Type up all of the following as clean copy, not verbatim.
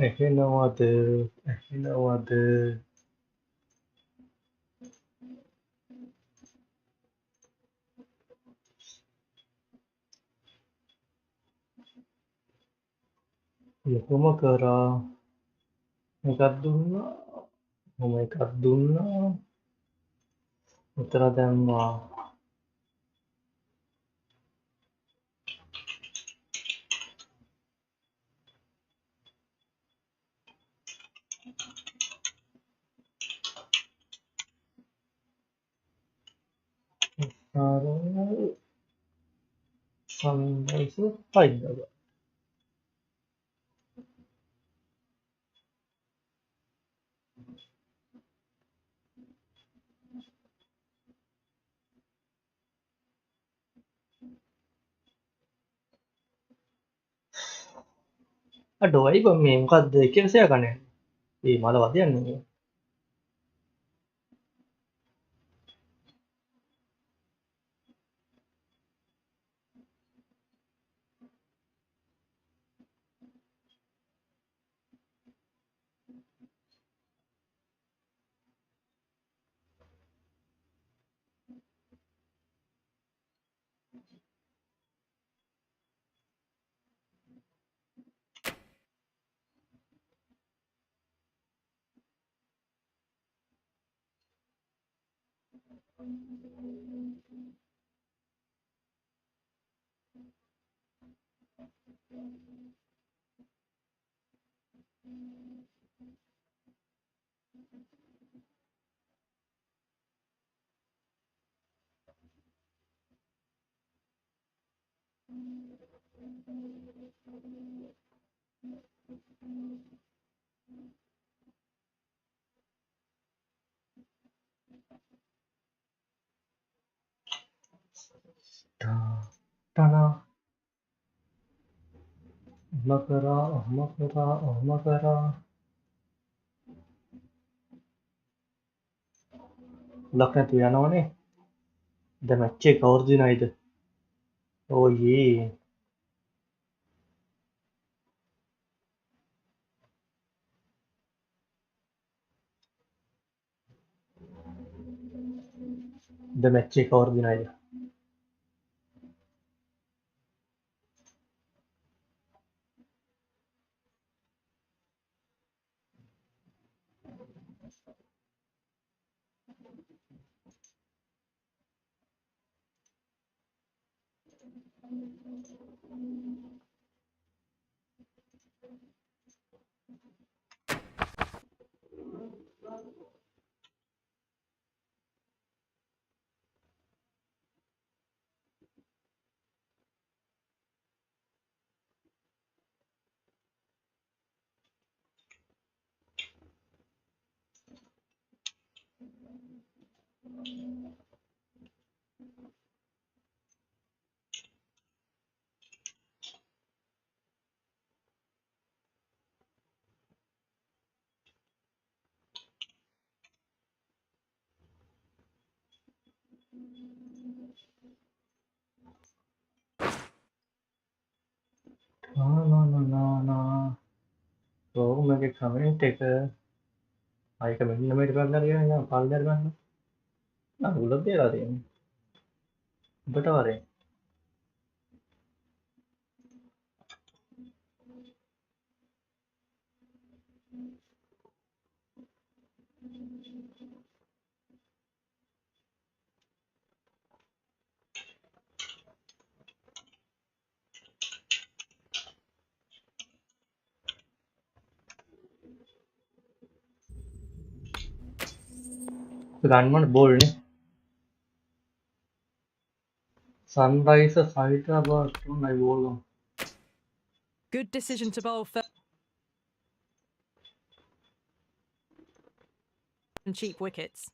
එහෙනවද එහෙනවද යොකුම කරා එකක් දුන්නා මම එකක් දුන්නා උතර දැම්මා අර සන්රයිස් හයිදරාබාද් අඩෝයි බං මේ මොකද්ද 100 කන්නේ ඒ මල වදියන්නේ තනා ඔහොම කරා ලක් නැතු යනවනේ දැන් මැච් එක කවුරු දිනයිද ඕයේ දැන් මැච් එක කවුරු දිනයිද නා රෝමගේ කමෙන්ට් එක ආයක මෙන්න මේට කරලා ගියා නම් පල්ලෙහාට ගන්න නම් උලක් තියලා තියෙන්නේ ඔබට වරේ ගන්නවනේ බෝල් නේ සන්රයිසර්ස් හයිඩ්‍රාබාද් උන්නයි බෝල් ගන්න Good decision to bowl first and cheap wickets.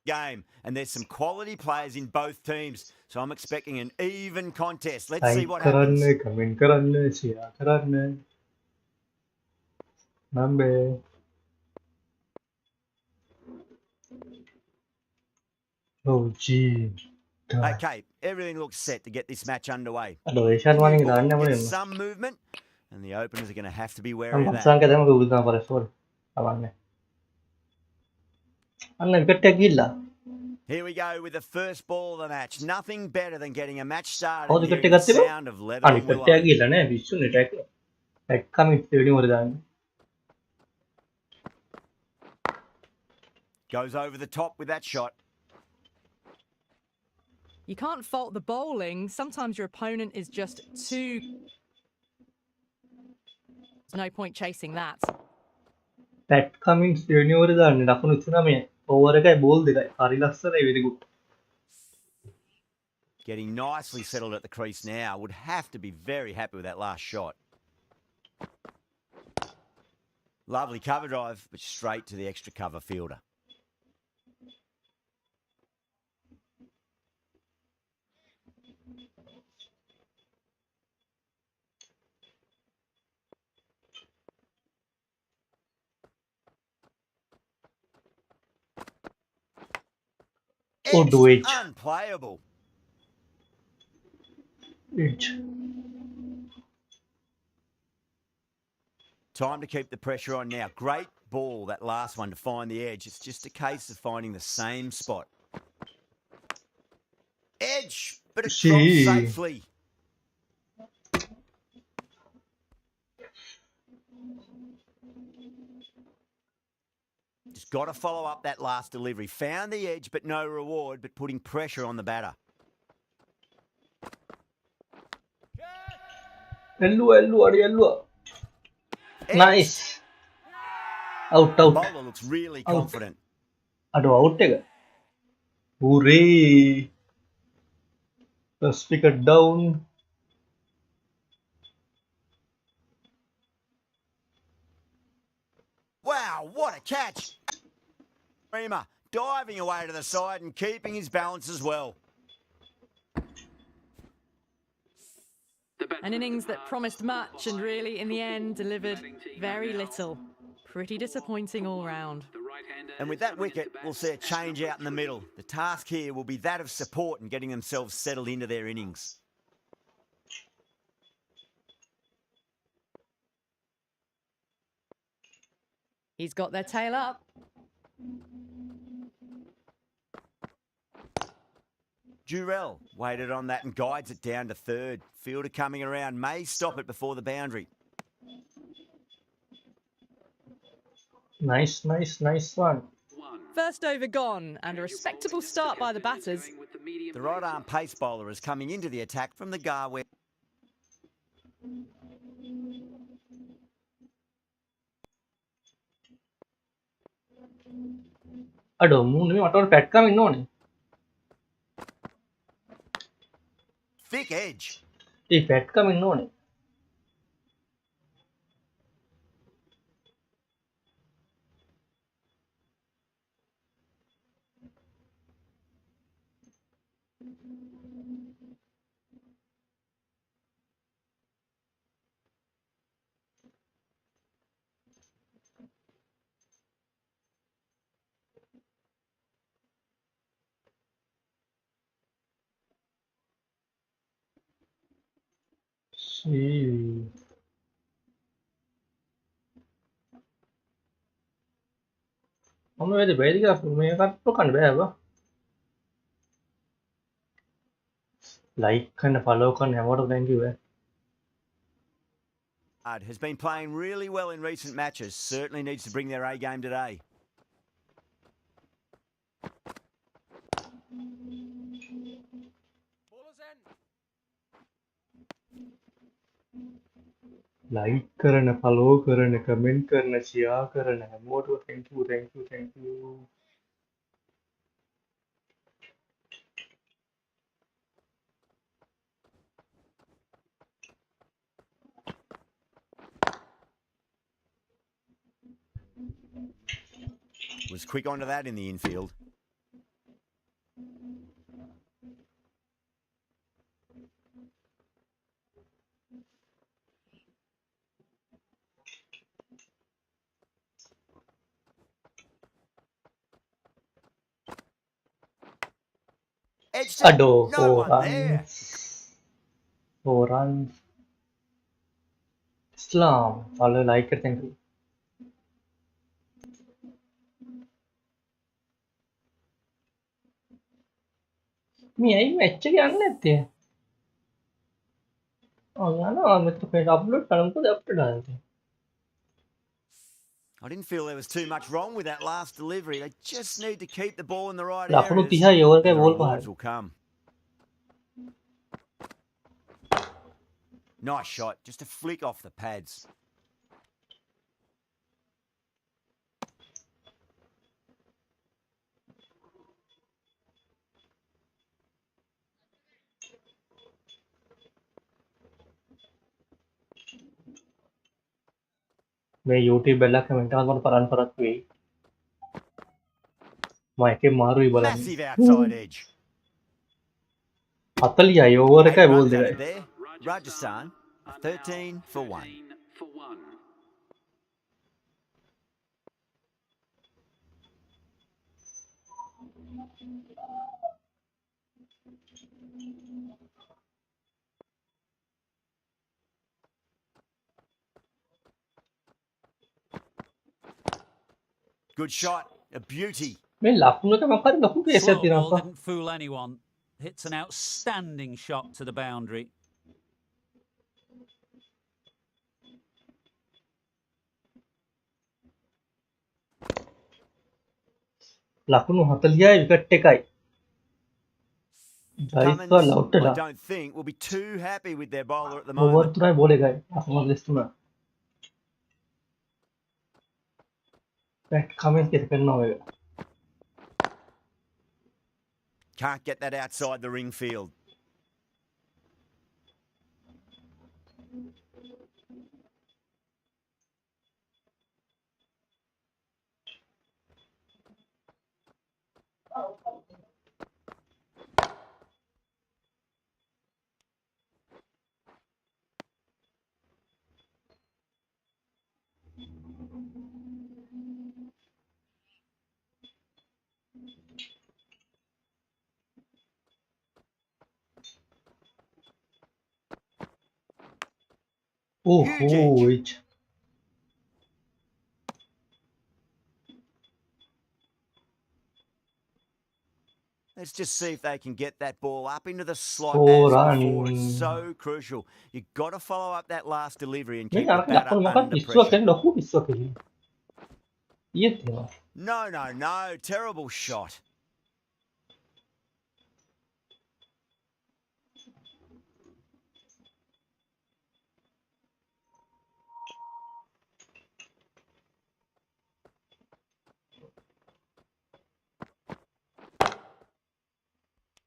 game, and there's some quality players in both teams, so I'm expecting an even contest. Let's see like what करन happens. कमेंट करन share करन number oh gee Okay, everything looks set to get this match underway. aduh The Ishan new maning ball daannya gets mana some movement, and the openers are going to have to be kan wary of that. bangsaan katanya mau gugup para sorry awannya anna gede gila Here we go with the first ball of the match. Nothing better than getting a match started oh and gede hearing the gede bro sound of leather ani on gede willow. gila ne bisu ne like kami tedi mau daannya Goes over the top with that shot. You can't fault the bowling. Sometimes your opponent is just too... There's no point chasing that. Pat Cummins tedi mau daannya aku nuju namanya over එකයි ball දෙකයි හරි ලස්සනයි very good Getting nicely settled at the crease now. Would have to be very happy with that last shot. Lovely cover drive, but straight to the extra cover fielder. oh do it Unplayable. edge Time to keep the pressure on now. Great ball, that last one, to find the edge. It's just a case of finding the same spot. Edge, but it drops Gee. safely. Just got to follow up that last delivery. Found the edge, but no reward, but putting pressure on the batter. Ellu. Nice. Out. The bowler looks really confident. Aduh, out ya. Hooray. Let's pick it down. Wow, what a catch. Reamer diving away to the side and keeping his balance as well. An innings that promised much and really, in the end, delivered very little. Pretty disappointing all round. And with that wicket, we'll see a change out in the middle. The task here will be that of support and getting themselves settled into their innings. He's got their tail up. Durrell waited on that and guides it down to third. Fielder coming around, may stop it before the boundary. Nice one. First over gone, and a respectable start by the batters. The right-arm pace bowler is coming into the attack from the Garware. Aduh, ini motor Pat Cummins no nih. Thick edge. Pat Cummins no nih. Gee. Kamu ada bayar juga, punya kan tuh kan bayar apa? Like kan follow kan award thank you. Has been playing really well in recent matches. Certainly needs to bring their A game today. Like करना, follow करना, comment करना, share करना, more thank you. Was quick onto that in the infield. Edged it. Aduh, No one there. 4 runs. Islam, వాళ్ళు like thank you. Me I match के आने लेते हैं और यार ना मैं तो फिर अपलोड करूँ तो अपलोड डालते हैं. I didn't feel there was too much wrong with that last delivery. They just need to keep the ball in the right लाखों areas, तीहा ये ओवर and का the बॉल बाहर. rewards will come. Nice shot, just a flick off the pads. मैं YouTube बेला comment आकर परन परत हुई मायके मारू ही बलन Massive outside edge. अतल या ये ओवर 8 का बोल runs दे added गए. there. Rajasthan, a 13 for 1. Good shot, a beauty. मैं लाखों का मौका लाखों के ऐसे Slow दिना ball का didn't fool anyone. Hits an outstanding shot to the boundary. लाखों हतल या विकेट टेकाई. जाइस का लाउट I ला don't think will be too happy with their bowler at the over moment. तो नहीं बोले गए लाखों लिस्ट में. बैट कमेंट कैसे करना होगा. Can't get that outside the ring field. Oh Huge edge. Let's just see if they can get that ball up into the slot Four as before. run. It's so crucial. You've got to follow up that last delivery and नहीं keep the यार batter लाखों मौका under पिस्सुआ के pressure. लाखों पिस्सुआ के लिए ये थे. No. Terrible shot.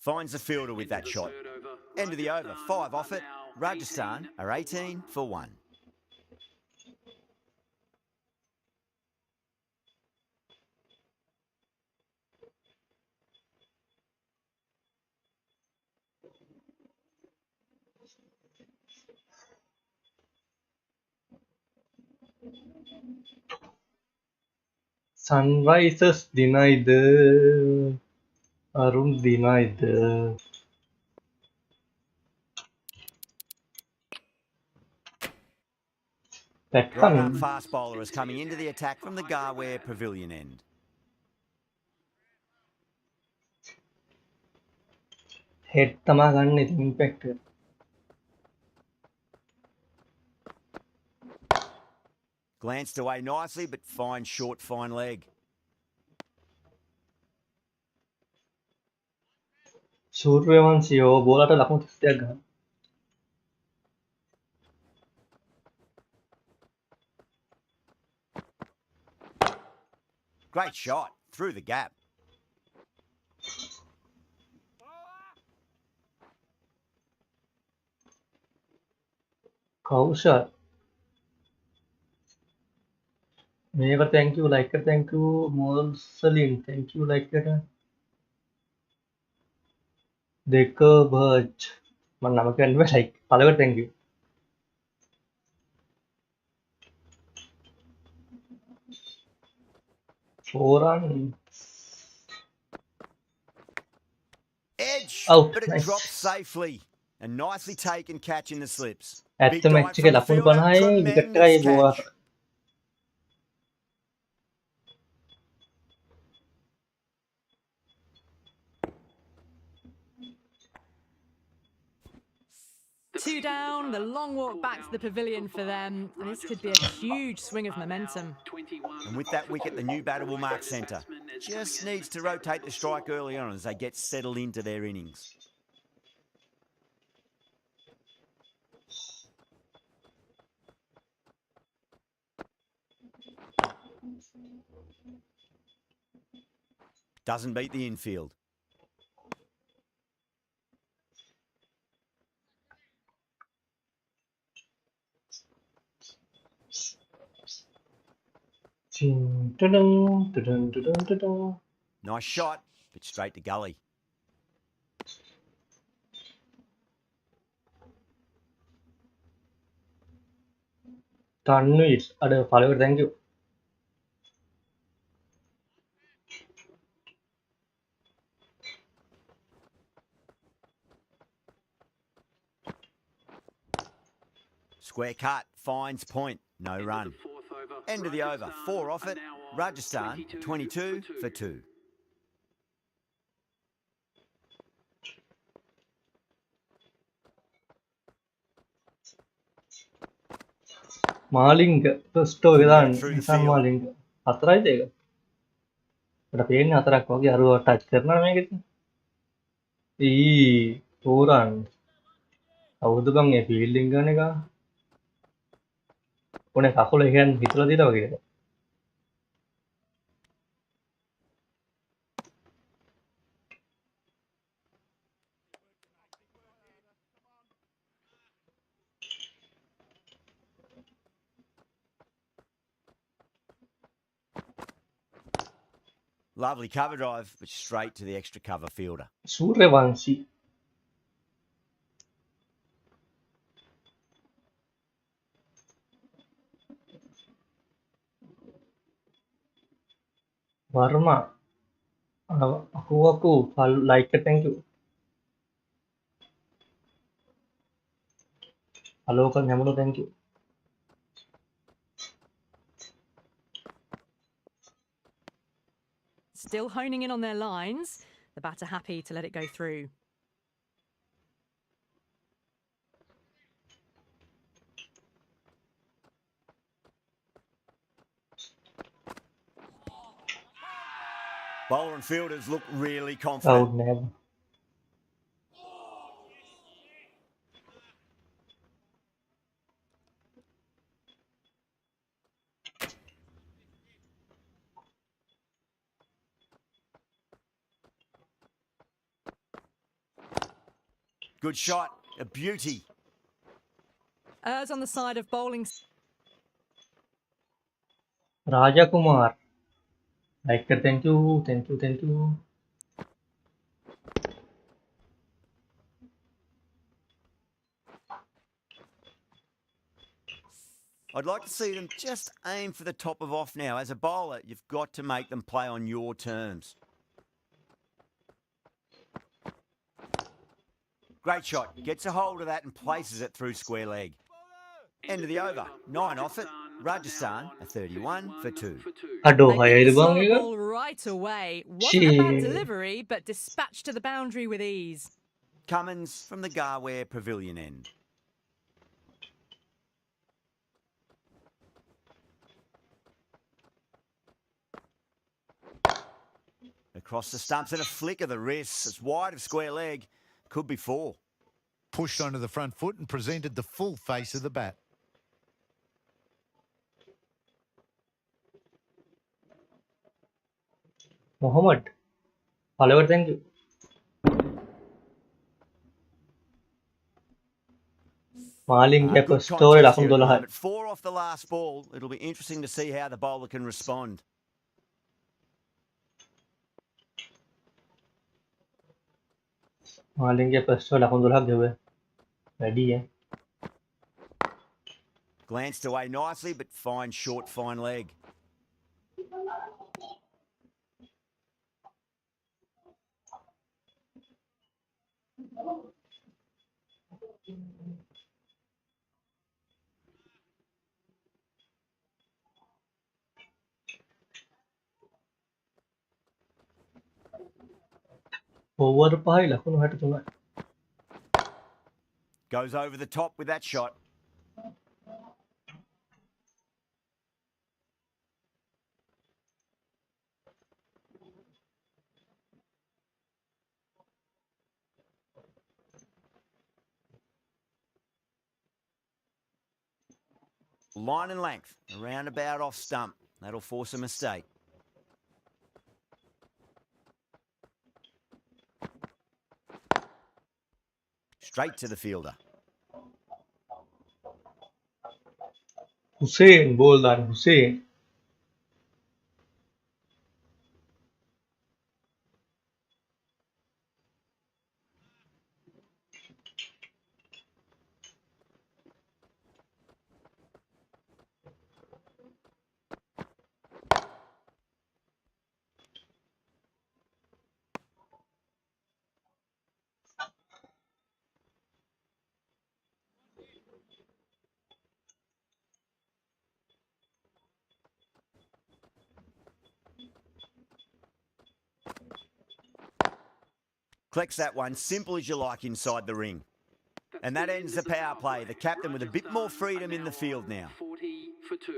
Finds the fielder with that shot. End of the over. 5 off it. Rajasthan are 18 for 1. Sunrisers denied. Arun denied. That Right arm coming. fast bowler is coming into the attack from the Garware Pavilion end. Head tamagan is impacted. Glanced away nicely, but fine short, fine leg. Suryavanshi हो बोला था लाखों किससे घर. Great shot. Through the gap. Kaushal. Mega thank you like कर thank you Mosalin thank you like कर देखो भज मन नाम के अंदर like पाले कर thank you. Four run. Edge Out. but it Nice. drops safely. A nicely taken catch in the slips. At Big the dive match from the ලකුණු fielder. 50යි විකට් Tremendous එකයි බෝවර්. catch. Two down, the long walk back to the pavilion for them. This could be a huge swing of momentum. And with that wicket, the new batter will mark centre. Just needs to rotate the strike early on as they get settled into their innings. Doesn't beat the infield. Nice shot, but straight to gully. Tanwir, ada follower, thank you. Square cut, finds point, no run. End of the over, 4 off it. Rajasthan, 22 for 2. Malinga ටොස්ටෝ Couldn't දාන්න get through the නිසන් field. Malinga 4යිද ඒක? මට පේන්නේ 4ක් වගේ අරුව touch කරනවා මේකෙත්. තෝරන්න. කවුද බං මේ ෆීල්ඩින් ගන්න එක? ඕනේ කකුල එහෙන් හිතලා දීලා වගේ. Lovely cover drive, but straight to the extra cover fielder. Suryavanshi Varma අකුවකු ලයික් thank you. හලෝ කන් හැමෝටම thank you. Still honing in on their lines. The batter happy to let it go through. Bowler and fielders look really out confident. never. Good shot, a beauty. Errs on the side of bowling. රාජකුමාර් like thank you thank you thank you. I'd like to see them just aim for the top of off now. As a bowler, you've got to make them play on your terms. Great shot. Gets a hold of that and places it through square leg. End of the over. 9 off it. Rajasthan, a 31 for 2. අඩෝ They හයයිද picked the බං slower එක? ball right away. Wasn't a bad Shit. delivery, but dispatched to the boundary with ease. Cummins from the Garware Pavilion end. Across the stumps and a flick of the wrists. It's wide of square leg. Could be 4. Pushed onto the front foot and presented the full face of the bat. Mohammed follower thank you. Malinga Good ස්ටෝරේ contest ලකුණු here at the 12යි. moment. 4 off the last ball. It'll be interesting to see how the bowler can respond. Malinga ස්ටෝරේ ලකුණු 12ක් ගෙවුවේ. වැඩි ඈ. Glanced away nicely, but fine short, fine leg. over 5 ලකුණු 63. Goes over the top with that shot. Line and length, around about off stump. That'll force a mistake. Straight to the fielder. Hussein ball දාන Hussein. Collects that one, simple as you like inside the ring. And that ends the power play. The captain with a bit more freedom in the field now. 40 for 2.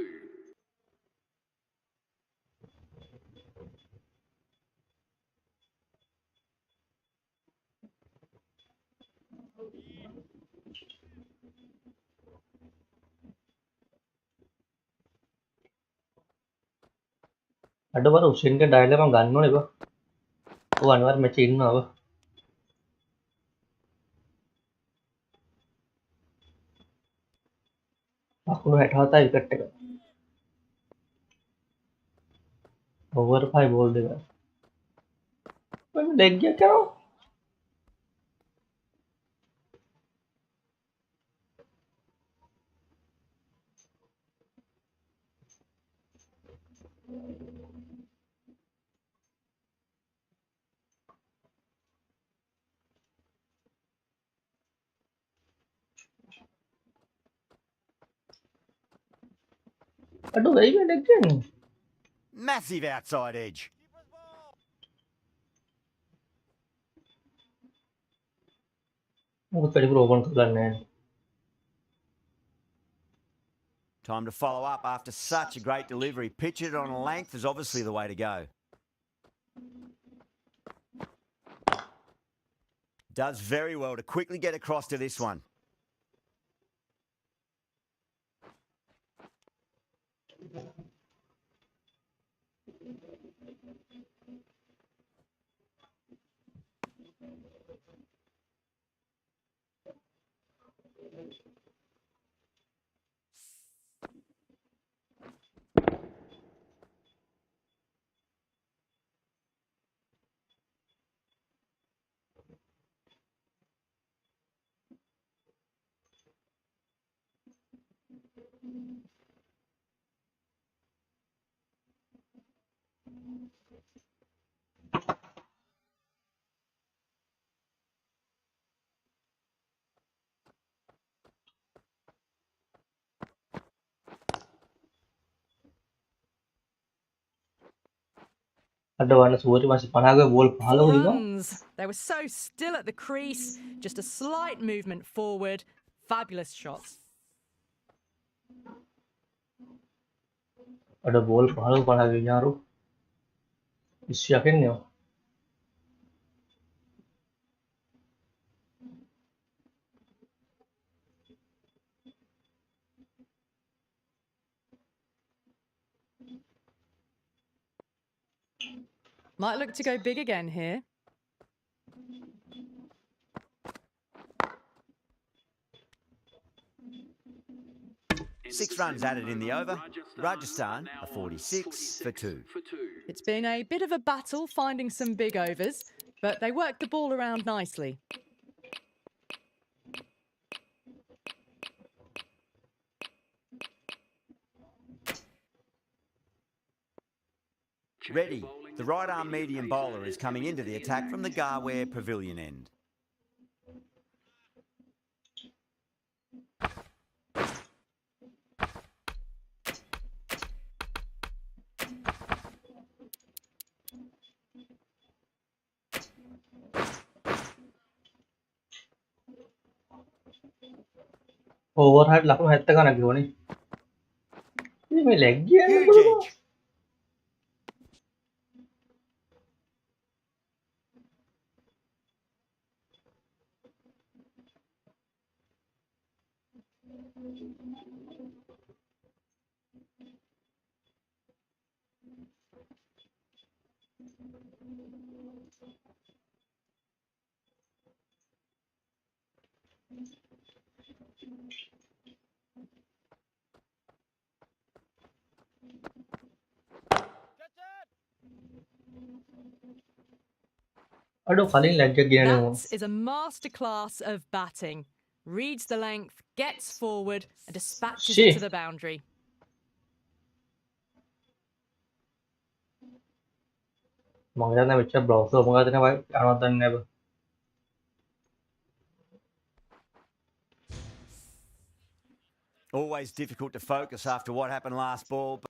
අඩ බර Hussein ගේ dial එක මම ගන්න ඕනේ බා. ඔව් අනිවාර්ය මැච් ඉන්නවා බා. ලකුණු 67යි විකට් එක. over 5 බෝල් දෙක. මම leg එක කරනවා. අඩ වෙයි මේ leg එක. Massive outside edge. මොකද වැඩිපුර ඕපන් කරගන්නේ නැහැ. Time to follow up after such a great delivery. Pitch it on a length is obviously the way to go. Does very well to quickly get across to this one. අඩ වන්න සුවරි මාසේ 50 ball 15 දිනවා. Runs. They were so still at the crease. Just a slight movement forward. Fabulous shots. අඩ ball 15 විනාරු. ඉස්සියක් එන්නේ. Might look to go big again here. Six runs added in the over. Rajasthan a 46 for 2. It's been a bit of a battle finding some big overs, but they worked the ball around nicely. Ready. The right arm medium bowler is coming into the attack from the Garware Pavilion end. overhead laku 70 ගණන් ගිහුවනේ. ඉතින් මේ leg ගියන්නේ Huge මොකද? edge. අඩෝ කලින් leg එක ගියනේ මම. That is a masterclass of batting. Reads the length, gets forward, and dispatches Shit. it to the boundary. මම හිතන්නේ මෙච්චර browser මොකද නේ වයි අරවත් දන්නේ නැහැ. Always difficult to focus after what happened last ball.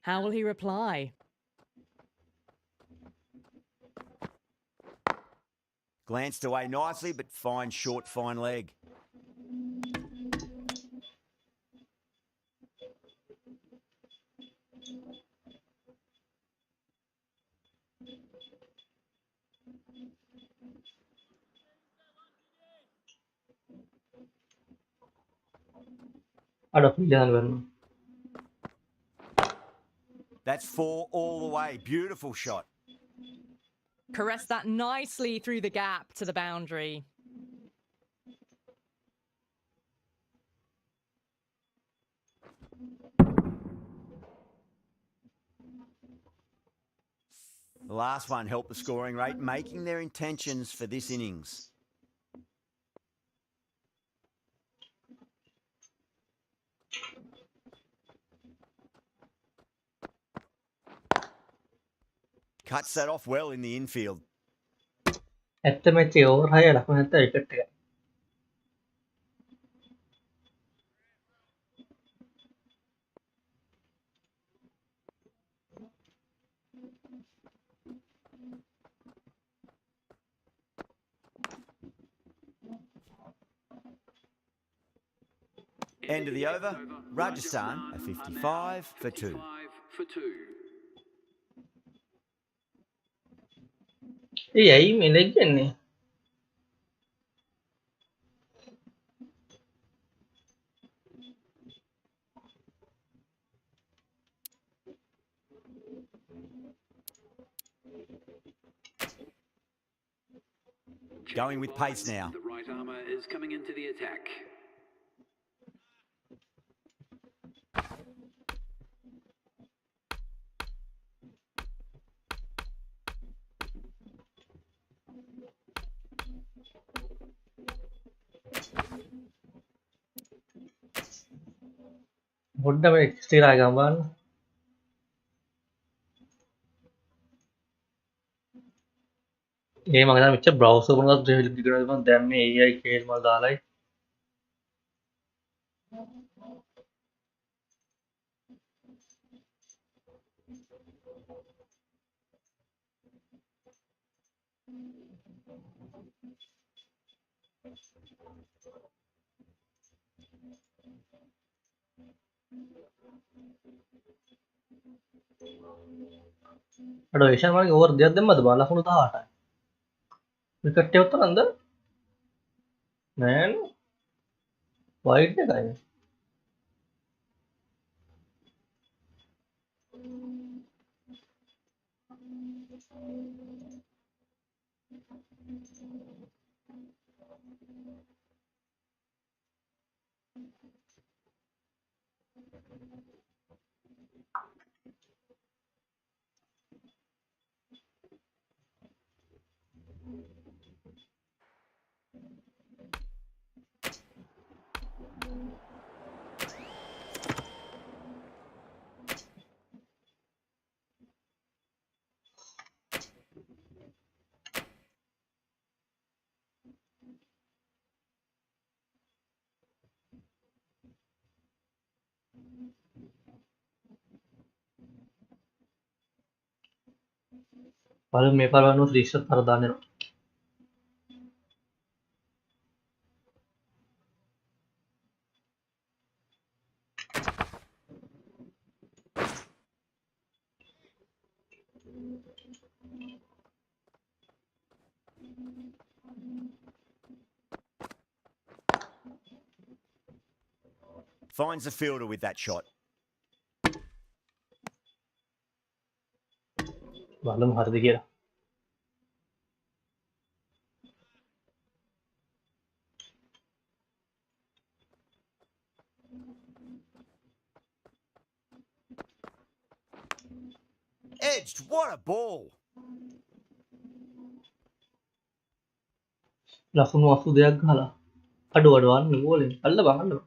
How will he reply? Glanced away nicely, but fine short, fine leg. අඩෝ පිළියන වෙන්න. That's 4 all the way. Beautiful shot. Caress that nicely through the gap to the boundary. The last one helped the scoring rate, making their intentions for this innings. Cuts that off well in the infield. ඇත්ත match එක over 6 ලකුණු 70 wicket එකයි. End of the over. Rajasthan a 55 for 2. ඒ ඇයි මේ leg ගන්නේ? Going with pace now. The right armour is coming into the attack. පොඩ්ඩ මේ ස්ථිරයි ගමන්. ඒ මම හිතන්නේ මෙච්චර browser මොනවද දෙවිල මම දැන් මේ AI කේල් මල් දාලයි. අඩෝ ඒෂන් මගේ over දෙයක් දැම්මද බා ලකුණු 18යි. විකට් එක උත්තරන්ද? නෑනේ. වයිඩ් එකයි. Paling may parang reset para daanin. Finds the fielder with that shot. Balum har diya. Edged. What a ball. Langsung masuk dia galah. Aduan nih boleh. Allah bang Allah.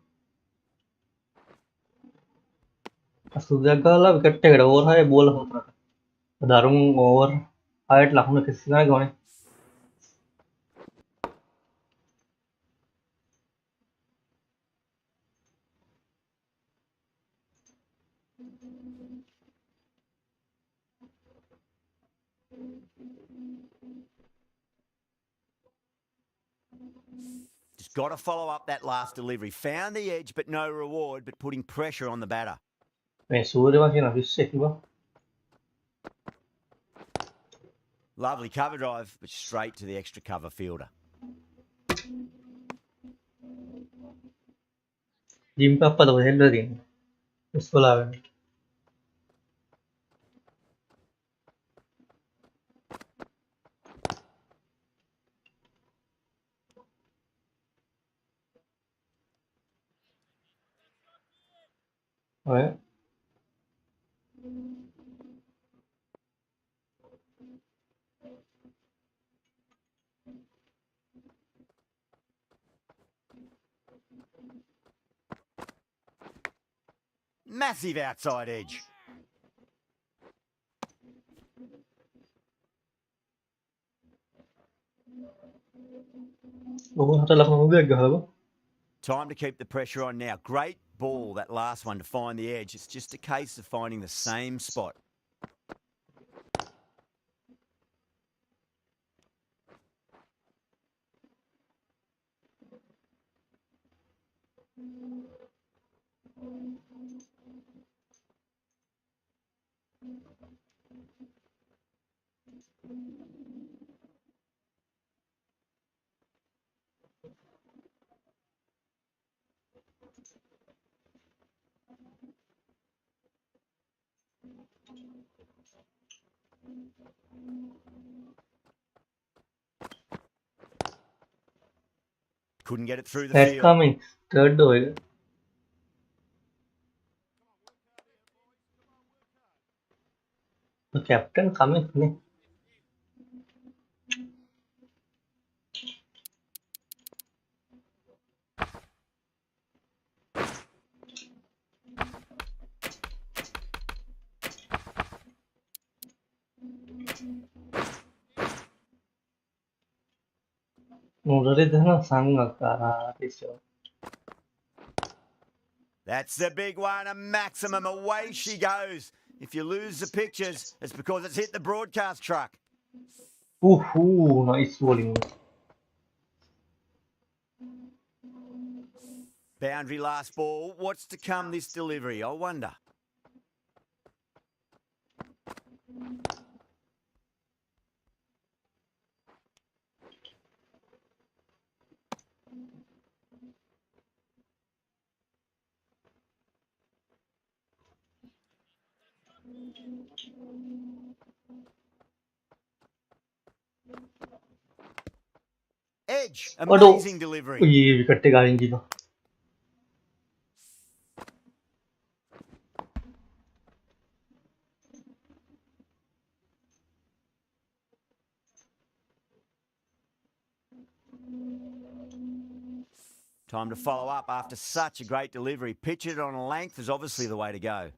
Masuk dia galah wicket tegada over hai bola hotra. Darung over height langsung किसी ना गवाने. Just got to follow up that last delivery. Found the edge, but no reward, but putting pressure on the batter. Sudah masih nafis sih bang. Lovely cover drive, but straight to the extra cover fielder. Jim pa apa tuh handle din. Sekolah. Oh. Massive outside edge. Oh, hata langsung dia galah. Time to keep the pressure on now. Great ball, that last one, to find the edge. It's just a case of finding the same spot. Couldn't get it through the That's field. coming. Third होएगा. The captain coming नहीं. Udah ना sangat karat itu. That's the big one, a maximum. Away she goes. If you lose the pictures, it's because it's hit the broadcast truck. Nice bowling. Boundary last ball. What's to come this delivery, I wonder? Edge, amazing delivery. Wih, wicket galing gitu. Time to follow up after such a great delivery. Pitch it on a length is obviously the way to go.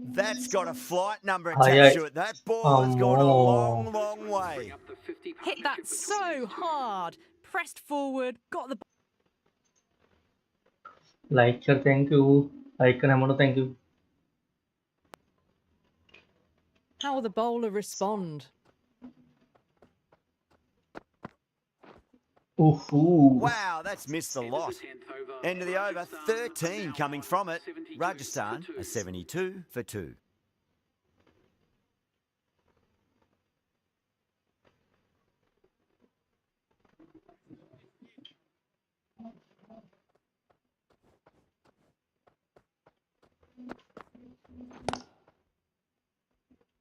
That's got a flight number attached to it. That ball has gone a long, long way. Hit that so hard. pressed forward, got the Like sir, thank you. Icon amount, thank you. How will the bowler respond? Oof. Wow, that's missed the lot. End of the over, 13 coming from it. Rajasthan a 72 for 2.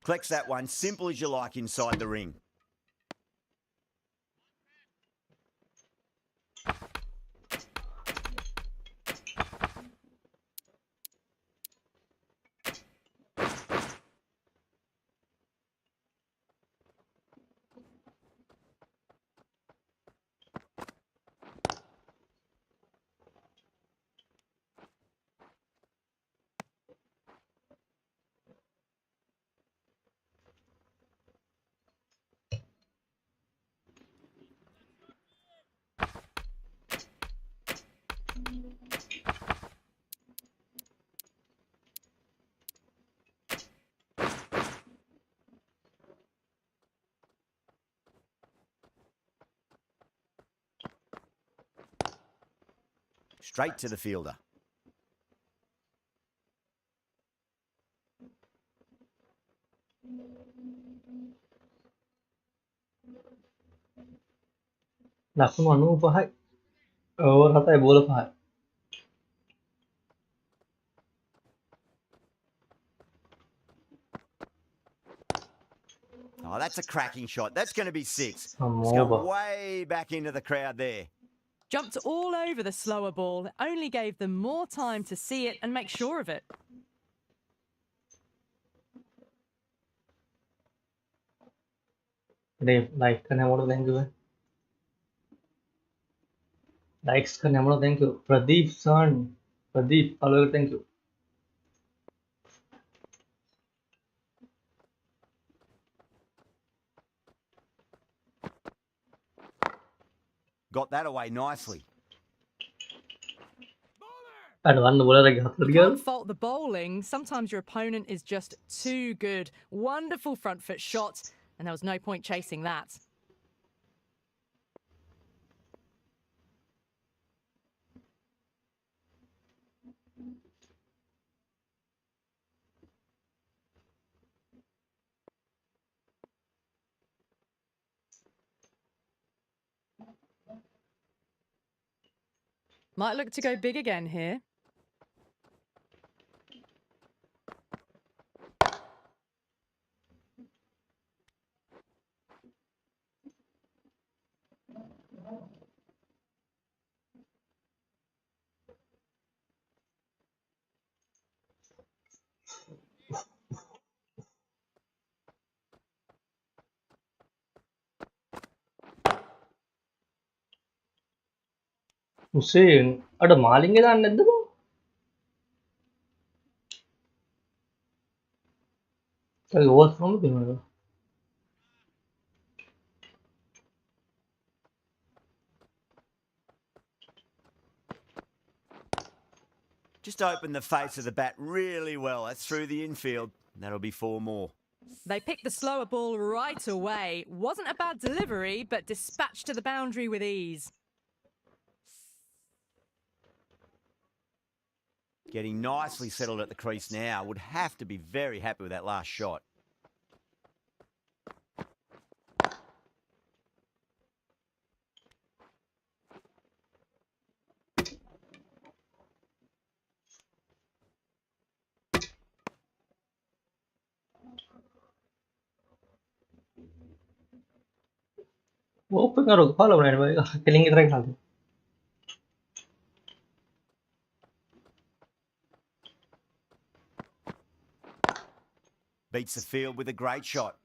Collects that one, simple as you like inside the ring. Straight to the fielder. ලක්ෂණ 95යි. Over 7යි බෝල 5යි. Oh, that's a cracking shot. That's going to be 6. It's Over. gone way back into the crowd there. Jumped all over the slower ball, only gave them more time to see it and make sure of it. Like කරන හැමෝටම thank you. Likes කරන හැමෝටම thank you. Pradeep son. Pradeep, follow, thank you. Got that away nicely. අර වන්න බෝලරගේ හතර You ගියාලු. can't fault the bowling. Sometimes your opponent is just too good. Wonderful front foot shot, and there was no point chasing that. Might look to go big again here. Hussain අඩ මාලින්ගේ දාන්න නැද්ද බෝ? ඒක over කොහොමද දෙනවද? Just opened the face of the bat really well. That's through the infield. That'll be 4 more. They picked the slower ball right away. Wasn't a bad delivery, but dispatched to the boundary with ease. Getting nicely settled at the crease now. Would have to be very happy with that last shot. Open කරු follow කරන්න බෑ. කෙලින් විතරයි ගහන්නේ. Beats the field with a great shot.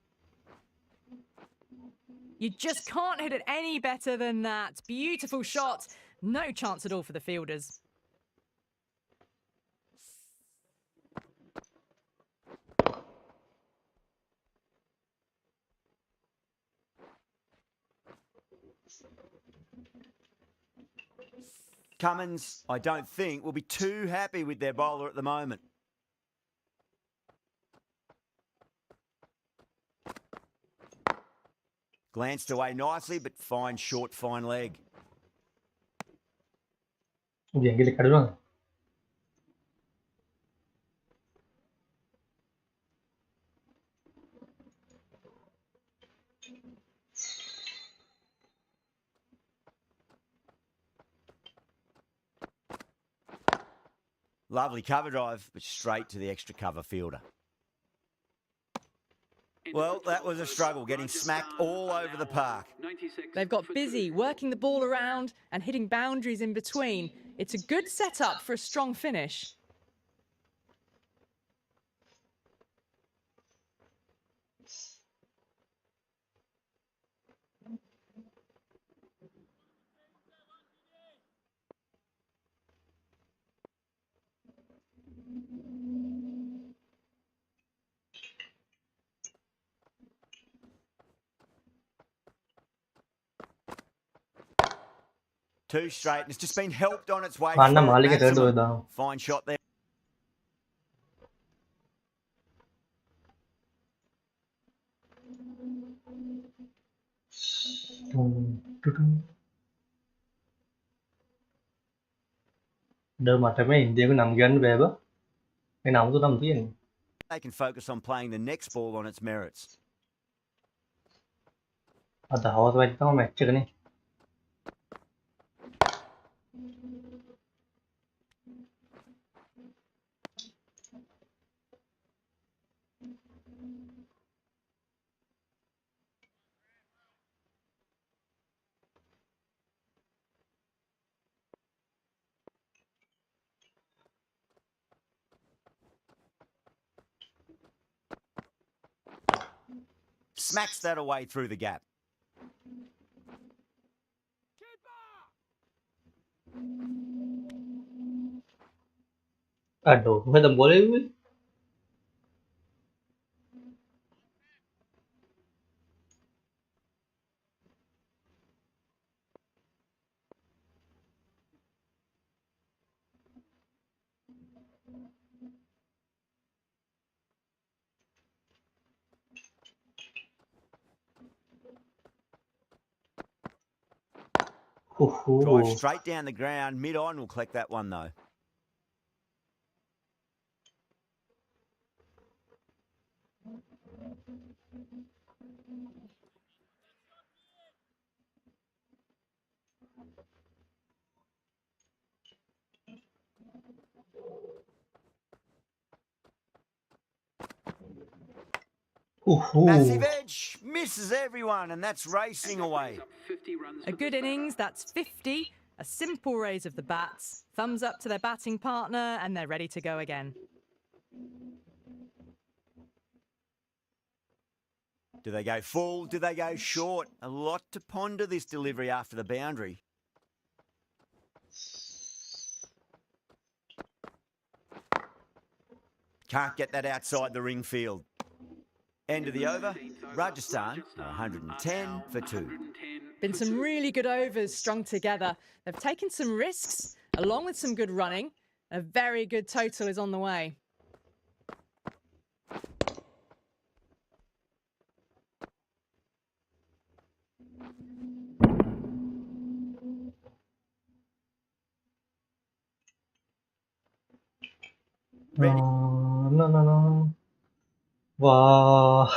You just can't hit it any better than that. Beautiful shot. No chance at all for the fielders. Cummins, I don't think, will be too happy with their bowler at the moment. Glanced away nicely, but fine short, fine leg. Dia gila kadu doang. Lovely cover drive, but straight to the extra cover fielder. Well, that was a struggle, getting smacked all over the park. They've got busy working the ball around and hitting boundaries in between. It's a good setup for a strong finish. Two straight, and it's just been helped on its way Mana through. Malik ada Maximum. dah. Fine shot there. Đơ mà thấy mấy India có nằm gần về bớ. Cái nào cũng nằm tiền. They can focus on playing the next ball on its merits. Ada hawa sampai kita match ni. Smacks that away through the gap. Aduh, kita boleh weh. Drive straight down the ground. Mid-on will collect that one though. Massive edge. Misses everyone, and that's racing away. A good innings, that's 50. A simple raise of the bats. Thumbs up to their batting partner, and they're ready to go again. Do they go full? Do they go short? A lot to ponder this delivery after the boundary. Can't get that outside the ring field. End of the over, Rajasthan 110 for 2. Been some really good overs strung together. They've taken some risks, along with some good running. A very good total is on the way. No. Wah.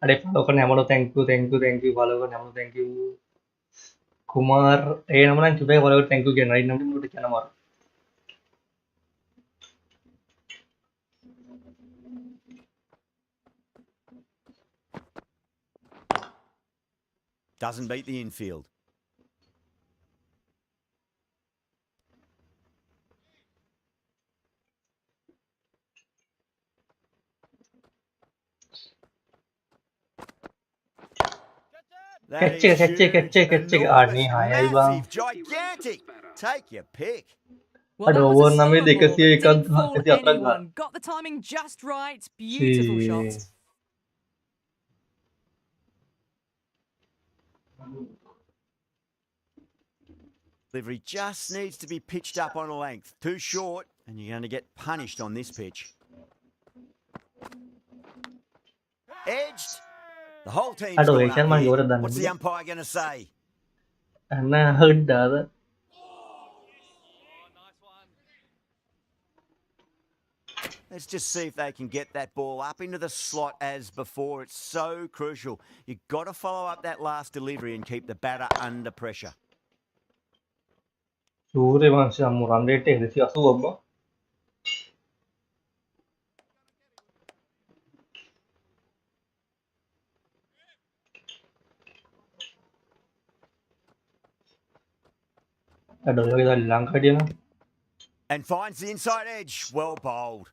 Ada follow kan yang mau thank you follow kan yang mau thank you. Kumar, nama coba follow thank you again. Right nanti mau dikira nomor. Doesn't beat the infield. That is Kecil. enormous, Hai bang. massive, gigantic. Take your pick. Well, that Aduh, was a namanya slower ball, dikasih but didn't fool kasih apa enggak? anyone. Got the timing just right. Beautiful shot. Delivery just needs to be pitched up on a length. Too short, and you're going to get punished on this pitch. Edged. The whole team's Aduh, gone Asian up man here. gawar dan What's the dia. umpire going to say? Ana hunda. Let's just see if they can get that ball up into the slot as before. It's so crucial. You've got to follow up that last delivery and keep the batter under pressure. Sure, man, siya mo run rate hindi siya suwab ba? Aduh, kita langkah dia na. And finds the inside edge. Well bowled.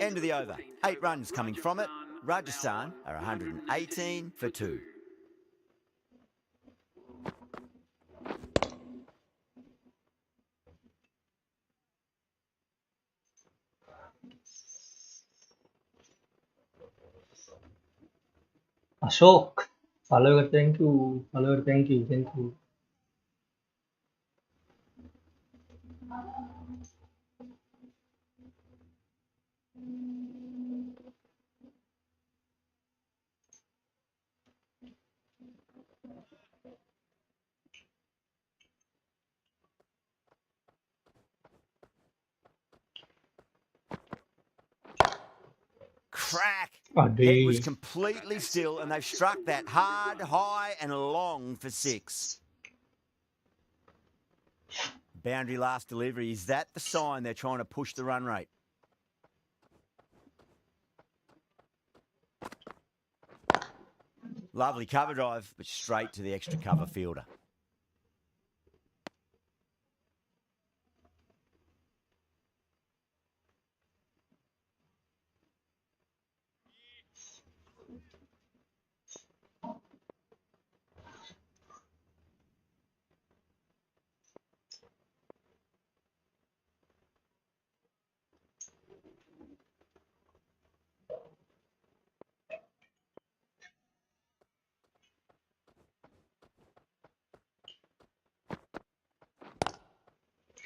End of the over. 8 runs coming from it. Rajasthan are 118 for 2. Ashok, follower, thank you. Follower, thank you. Thank you. Crack. Aduh. Head was completely still and they've struck that hard, high and long for 6. Boundary last delivery. Is that the sign they're trying to push the run rate? Lovely cover drive, but straight to the extra cover fielder.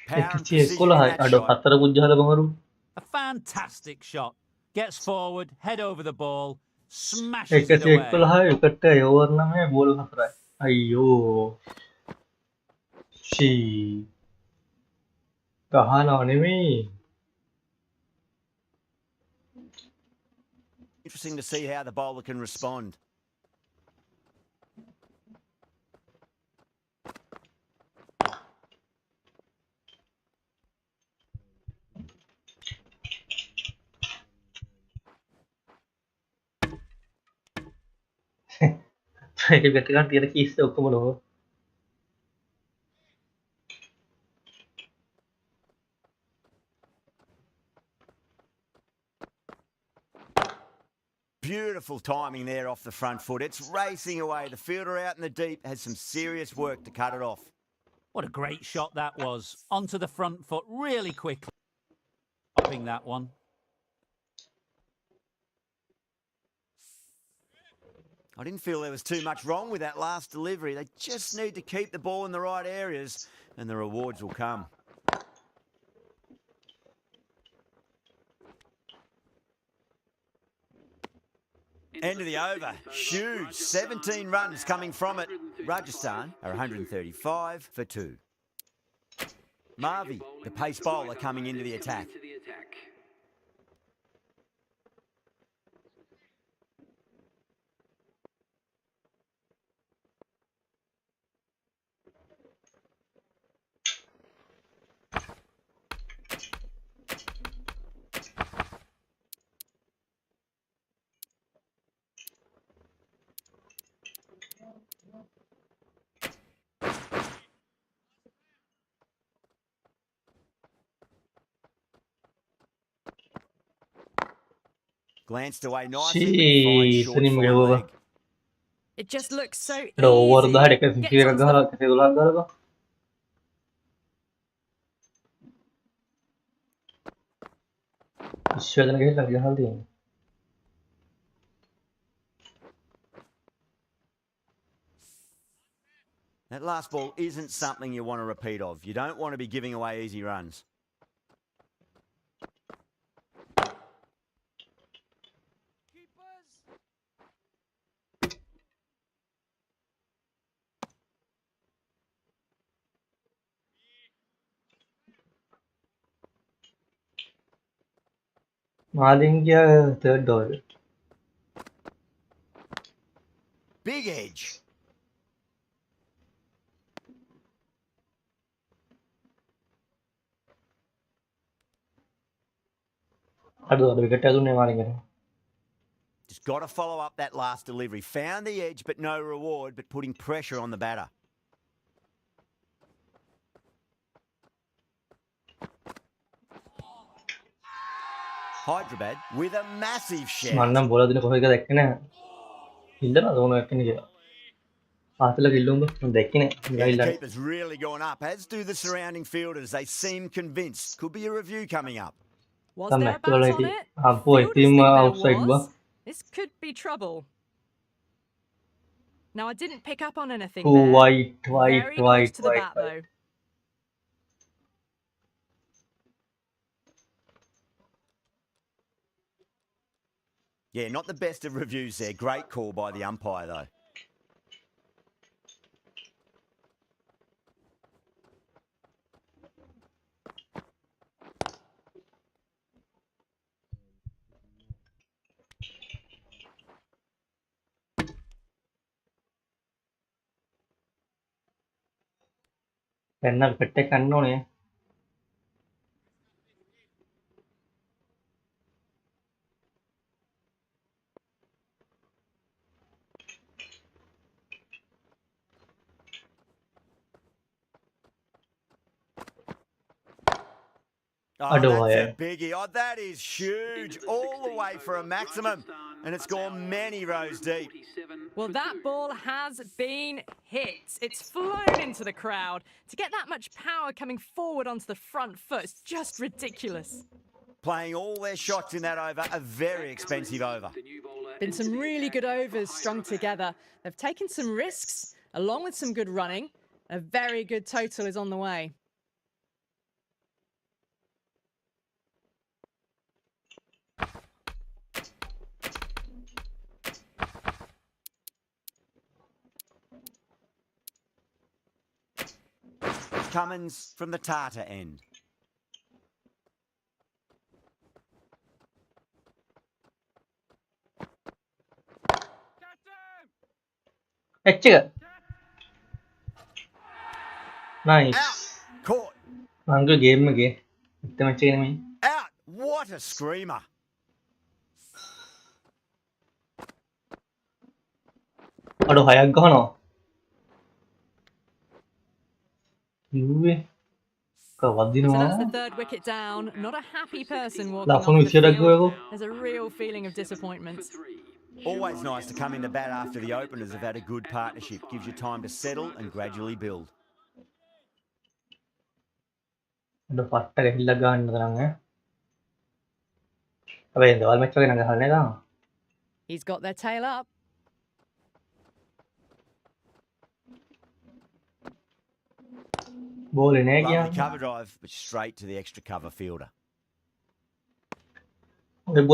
Power and Kecil precision sekolah in that ada shot. 17 punjah baru. A fantastic shot. Gets forward, head over the ball, smashes it Kecil away. sekolah hai kata ya warna में बोल खतरा है. Ayo. Shi. कहाँ ना होने में. Interesting to see how the bowler can respond. Saya katakan tiada kisah ke mana. Beautiful timing there off the front foot. It's racing away. The fielder out in the deep has some serious work to cut it off. What a great shot that was. Onto the front foot really quickly. Stopping that one. I didn't feel there was too much wrong with that last delivery. They just need to keep the ball in the right areas and the rewards will come. End of the over. Huge. 17 runs coming from it. Rajasthan are 135 for 2. Marvi, the pace bowler, coming into the attack. Glanced away nicely, but fine Shi, short seni fine mega leg. It just looks so Ada over easy. dah dekat Gets kira onto gala the kasi ulang gala. Isya jangan kayak lagi hal dia. That last ball isn't something you want to repeat of. You don't want to be giving away easy runs. Maling dia third door. Big edge. Aduh, ada wicket aja nih maling ini. Just got to follow up that last delivery. Found the edge, but no reward, but putting pressure on the batter. Hyderabad with a massive shout. Mana bola din ko hoga dekhne. Illa na dono dekhne gaya. Aatla gillundu dekhne. Yeah, the Illa. keeper's really gone up, as do the surrounding fielders. They seem convinced. Could be a review coming up. Was Tam there a match bat on lagi. it? Apo Fielders team think there outside ba. was. This could be trouble. Now I didn't pick up on anything Too there. white, Very close to the white, bat white. though. Yeah, not the best of reviews there. Great call by the umpire, though. Penna pette kannone. Oh, Aduh, that's ya. a biggie. Oh, that is huge. All the way for a maximum. And it's gone many rows deep. Well, that ball has been hit. It's flown into the crowd. To get that much power coming forward onto the front foot is just ridiculous. Playing all their shots in that over, a very expensive over. Been some really good overs strung together. They've taken some risks, along with some good running. A very good total is on the way. Cummins from the Tata end. Ecce. Nice. Caught. Anggo game ge. Itte match ge nami. Out. What a screamer. Aduh, hayak gahana. Yuwe. Kawadino. So that's the third wicket down. Not a happy person walking Langsung off isi the ada gue field. aku. There's a real feeling of disappointment. Always nice to come into bat after the openers have had a good partnership. Gives you time to settle and gradually build. Aduh, patah ke hilagan terangnya. Apa yang awal match lagi naga halnya dah. He's got their tail up. Boleh naik ya. Lovely cover drive, but straight to the extra cover fielder. Oke,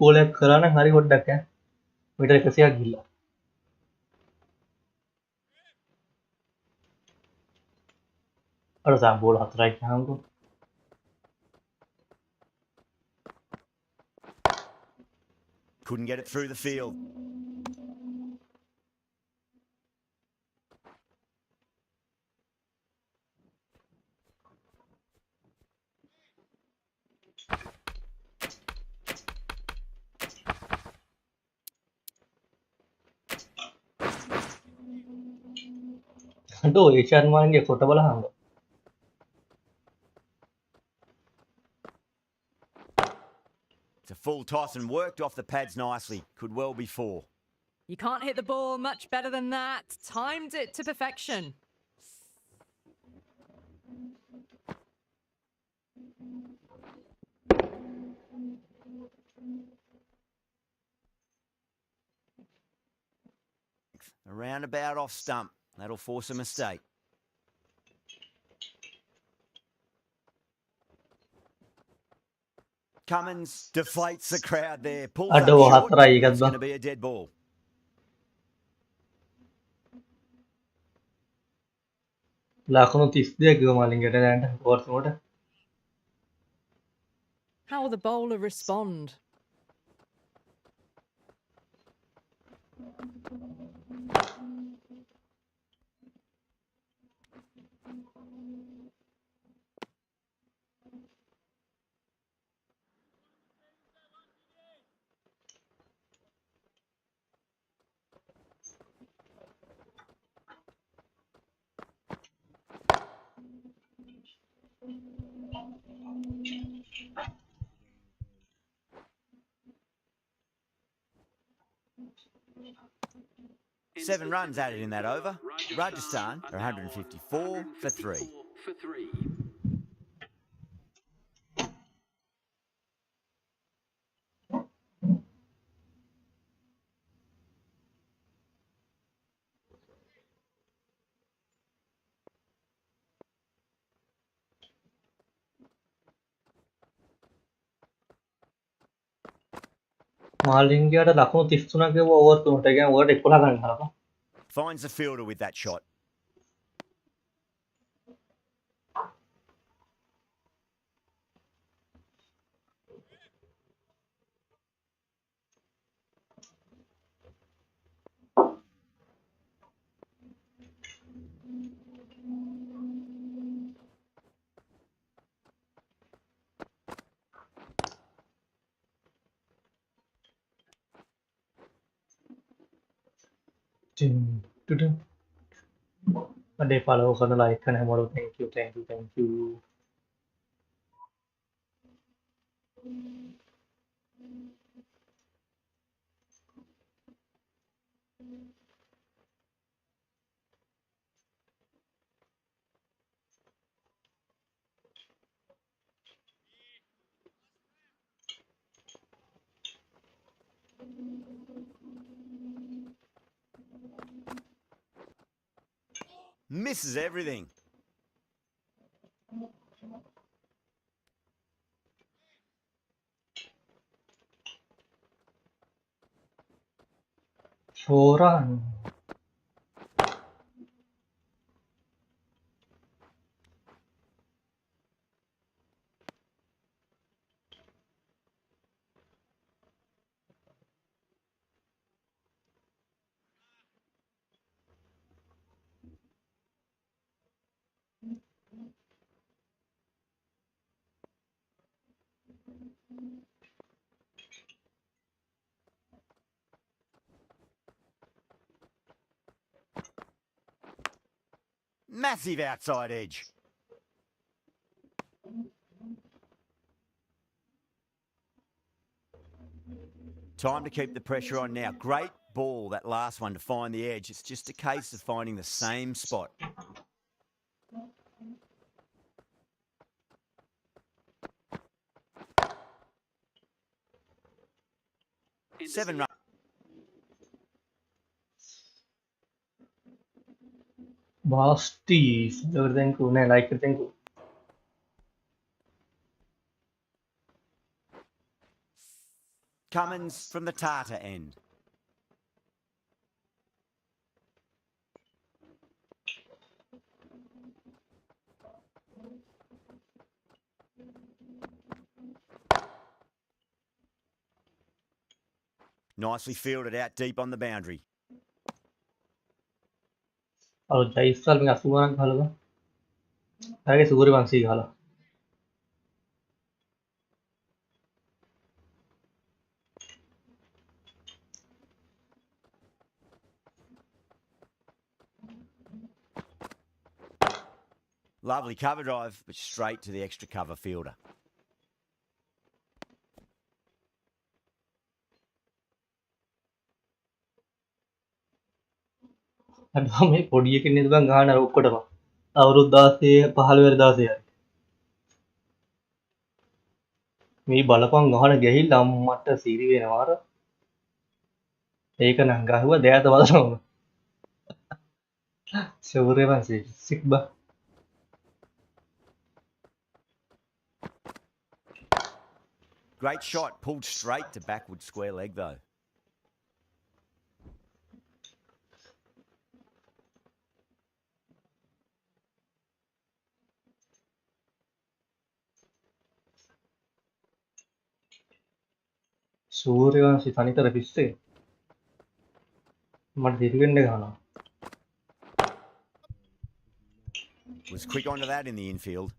boleh kerana hari kodak ya. Meter kasih gila. Aduh, saya bola hat right hand tu. Couldn't get it through the field. Aduh, Asian main dia kota bola hang. It's a full toss and worked off the pads nicely. Could well be four. You can't hit the ball much better than that. Timed it to perfection. A roundabout off stump. That'll force a mistake. Cummins deflates the crowd there. Pulls up Aduh, short. hatra iya It's kan, going Bang. to be a dead ball. Lakono 30 dia ke maling kita dan over semua. How will the bowler respond? Seven runs added in that over. Rajasthan are 154 for 3. For 3. Maling dia ada lakono 30 na ke over tu, tapi kan over ekor lagan apa? Finds the fielder with that shot. Ada follow करना like करना हमारा thank you thank you thank you. Misses everything. Four run. Massive outside edge. Time to keep the pressure on now. Great ball, that last one, to find the edge. It's just a case of finding the same spot. Seven runs. Basti, thank you, ne like thank you. Cummins from the Tata end. Nicely fielded out deep on the boundary. Kalau Jaisal nggak suka kalau kan, kayak suka bang sih kalau. Lovely cover drive, but straight to the extra cover fielder. අඩුම මේ පොඩි එකෙක් නේද බං ගහන අර ඔක්කොටම අවුරුදු 16 15 16 මේ බලපන් ගහන ගැහිල්ල අම්මට සිරි වෙනවා අර ඒක නම් ගහුවා දෑත බලනවා සෙවුරේ වන්සේ සික් බා Great shot, pulled straight to backward square leg though. සූර්යවංශි තනිකර පිස්සේ මට දිරිවෙන්න ගහනවා Was quick onto that in the infield.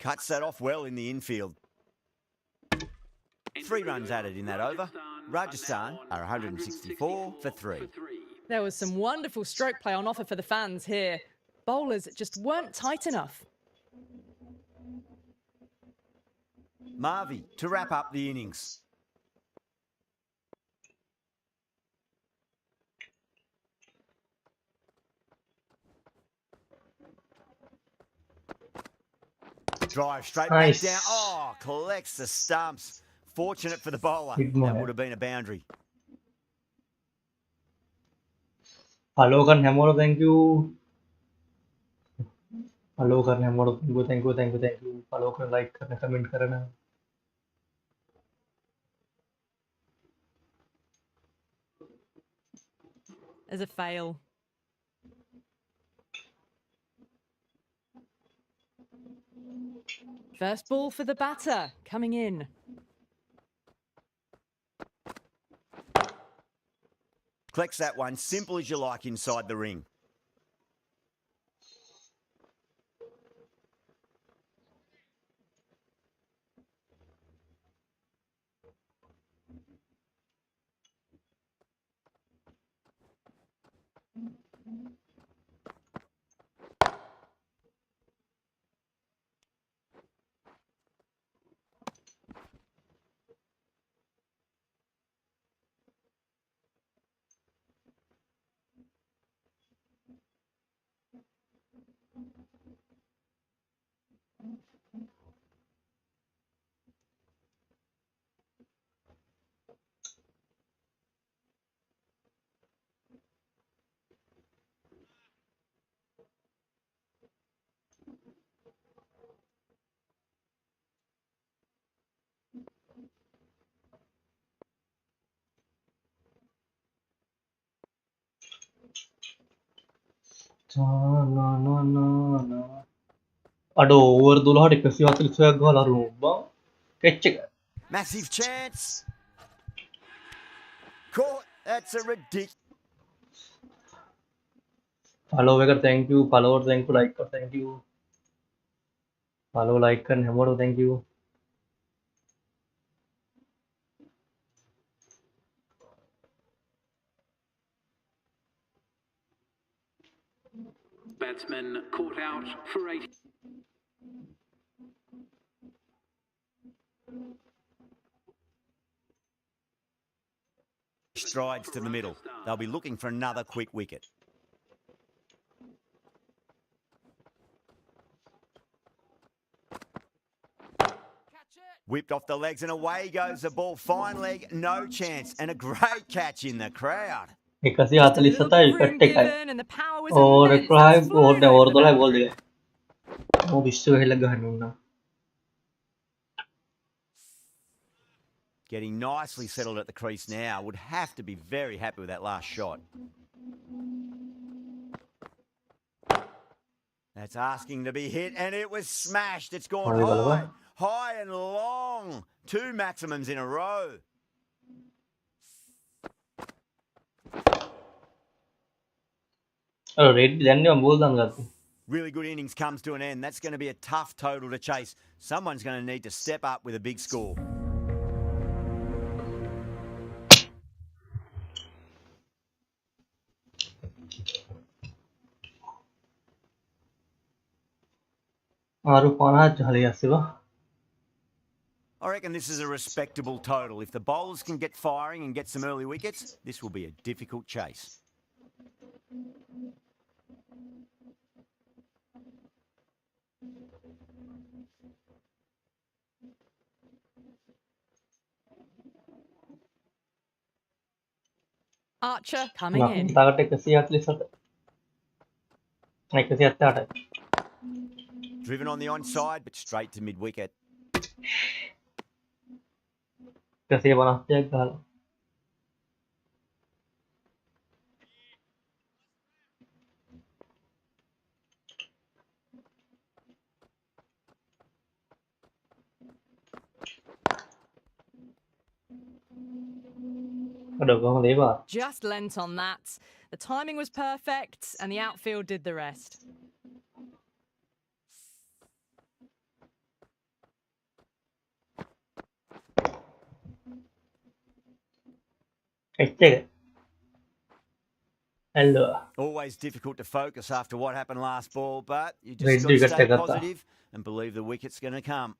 Cuts that off well in the infield. 3 runs added in that over. Rajasthan are 164 for 3. There was some wonderful stroke play on offer for the fans here. Bowlers just weren't tight enough. Marvy to wrap up the innings. Drive straight Nice. back down. Oh, collects the stumps. Fortunate for the bowler. Big That man. would have been a boundary. follow කරන හැමෝටම thank you follow කරන හැමෝටම thank you follow කරන like කරන comment කරන As a fail. First ball for the batter, coming in. Collects that one, simple as you like inside the ring. අඩෝ over 12ට 140ක් ගහලා අර බං කැච් එක Massive chance. Caught. That's a ridiculous. follow එකට thank you follow thank you like කර thank you follow like කරන හැමෝටම thank you Batsman caught out for 8. Strides to the middle. They'll be looking for another quick wicket. Whipped off the legs and away goes the ball. Fine leg, no chance. And a great catch in the crowd. 147යි wicket එකයි Given and the power was over immense. 11යි It's flown over over 12යි that. Ball දෙකයි මම විශ්ව හෙල ගහන්න උනා Getting nicely settled at the crease now. Would have to be very happy with that last shot. That's asking to be hit, and it was smashed. It's gone Sorry, Balaga. high and long. 2 maximums in a row. अरे rate भी जानने हम बोल दांगा तू Really good innings comes to an end. That's going to be a tough total to chase. Someone's going to need to step up with a big score. आरु पाना चले जासे बा I reckon this is a respectable total. If the bowlers can get firing and get some early wickets, this will be a difficult chase. Archer coming ना in. ताकत कैसी आटली sir नहीं कैसी आटते आटे Driven on the onside, but straight to mid-wicket. कैसी बनाते हैं गाल अरे कौन देवा Just lent on that. The timing was perfect, and the outfield did the rest. कैसे hello Always difficult to focus after what happened last ball, but you Great just got to wicket stay taker. positive and believe the wicket's going to come.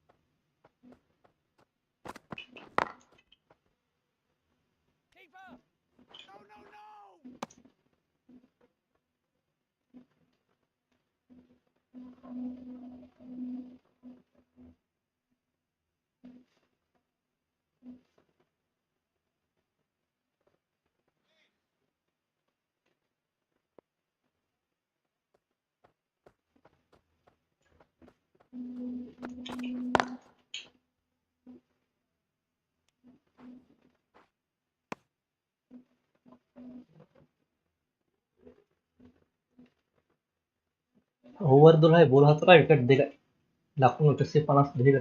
Over दो है बोल हाथ रहा wicket देगा लाखों में कैसे पाना देगा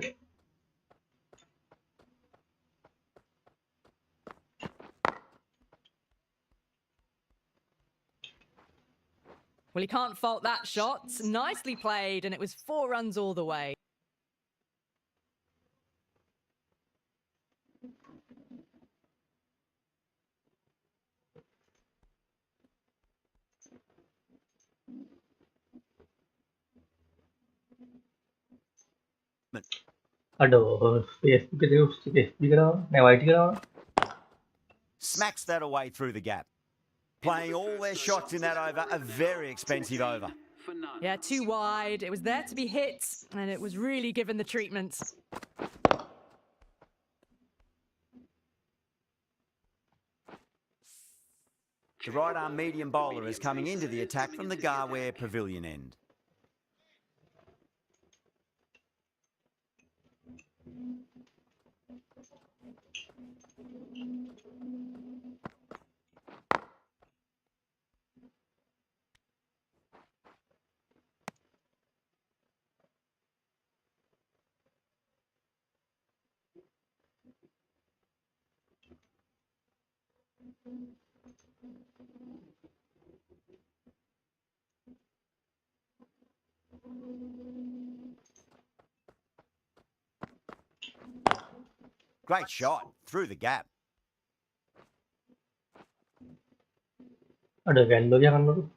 Well, you can't fault that shot. Nicely played, and it was 4 runs all the way. अडो पीएसपी के देखो पीएसपी करा मैं वाइट करा Smacks that away through the gap. Playing all their shots in that over, a very expensive over. For none. Yeah, too wide. It was there to be hit, and it was really given the treatment. The right-arm medium bowler is coming into the attack from the Garware Pavilion end. Great shot through the gap. अडो गैंडो क्या करना तू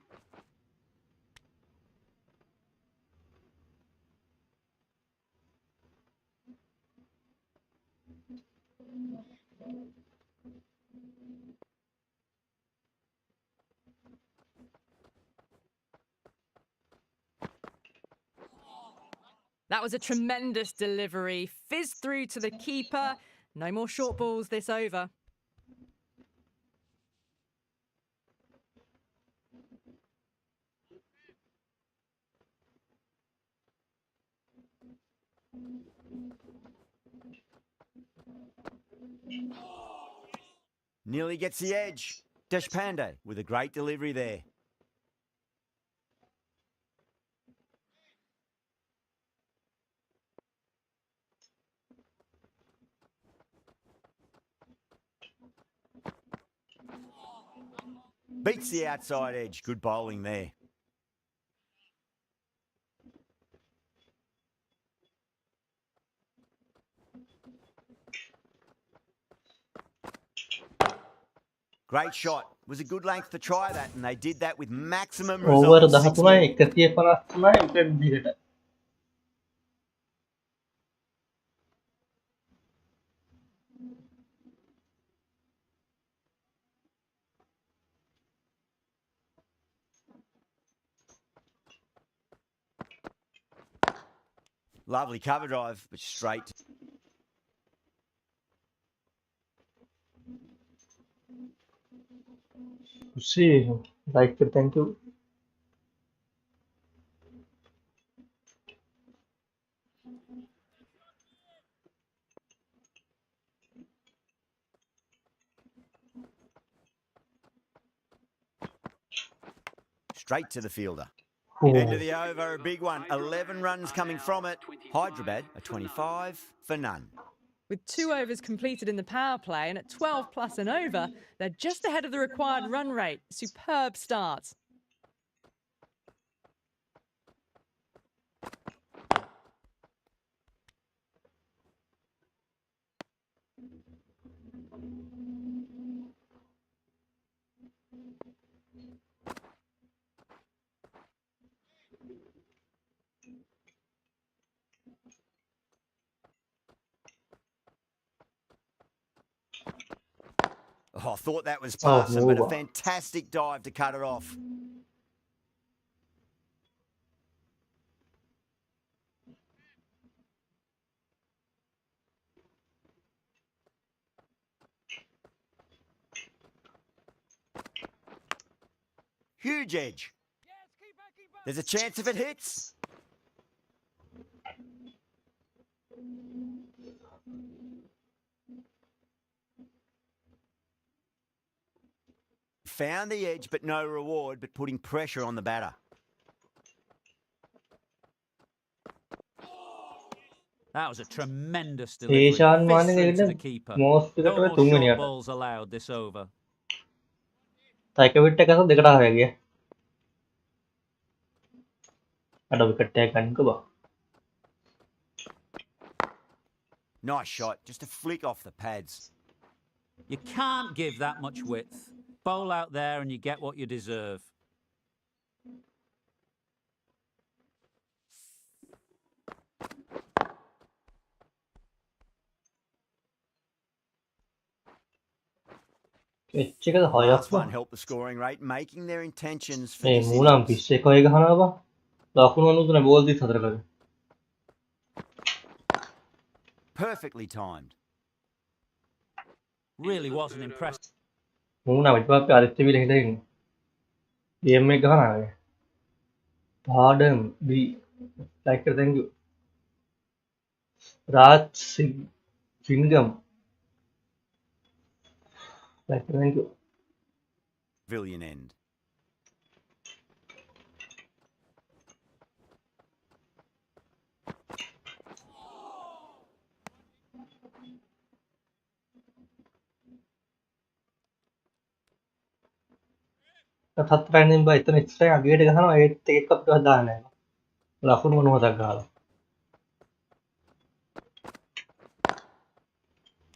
That was a tremendous delivery. Fizzed through to the keeper. No more short balls this over. Nearly gets the edge. Deshpande with a great delivery there. Beats the outside edge. Good bowling there. Great shot. Was a good length to try that, and they did that with maximum over results. 6 13යි mil. 153යි wicket දෙකට. Lovely cover drive, but straight. See, like it, thank you. Straight to the fielder. Oh. End of the over, a big one. 11 runs coming from it. Hyderabad, a 25 for none. With 2 overs completed in the power play and at 12 plus and over, they're just ahead of the required run rate. Superb start. Oh, I thought that was past him, but a over. fantastic dive to cut it off. Huge edge. There's a chance if it hits. Found the edge, but no reward, but putting pressure on the batter. That was a tremendous delivery. Eshan Fist මානෙ through to the දෙකට keeper. most No wicket more තුන්වෙනි short යට. balls allowed this over. තයික විට් එකක් දෙකට ආවා ගියා. අඩ wicket එකක් ගන්නකෝ බා. Nice shot, just a flick off the pads. You can't give that much width. Bowl out there and you get what you deserve. H එකද හයක් Last බා. one helped the scoring rate, making their intentions for මේ this මූණම් innings. පිස් එකයි ගහනවා බා. ලකුණු 93 ball 34 කරේ. Perfectly timed. Really wasn't impressed. මූණම් ඊට පස්සේ අරිත් විල හිටගෙන. ගේම් එක ගහනවා. පාඩම් බී like it, thank you. Raj Singham. Like it, thank you. Pavilion end. හතරෙන් බා එතන එක්ස්ට්‍රා අගේට ගහනවා ඒත් එකක් අපිට දාන්න නැහැ. ලකුණු මොනවද ගහලා.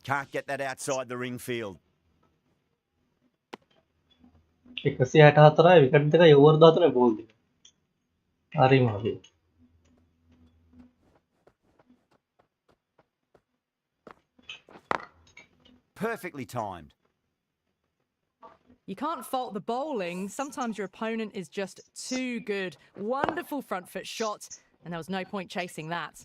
Can't get that outside the ring field. 164යි විකට් දෙකයි ඕවර් 13 බෝල් දෙක. හරිම හරි. Perfectly timed. You can't fault the bowling. Sometimes your opponent is just too good. Wonderful front foot shot, and there was no point chasing that.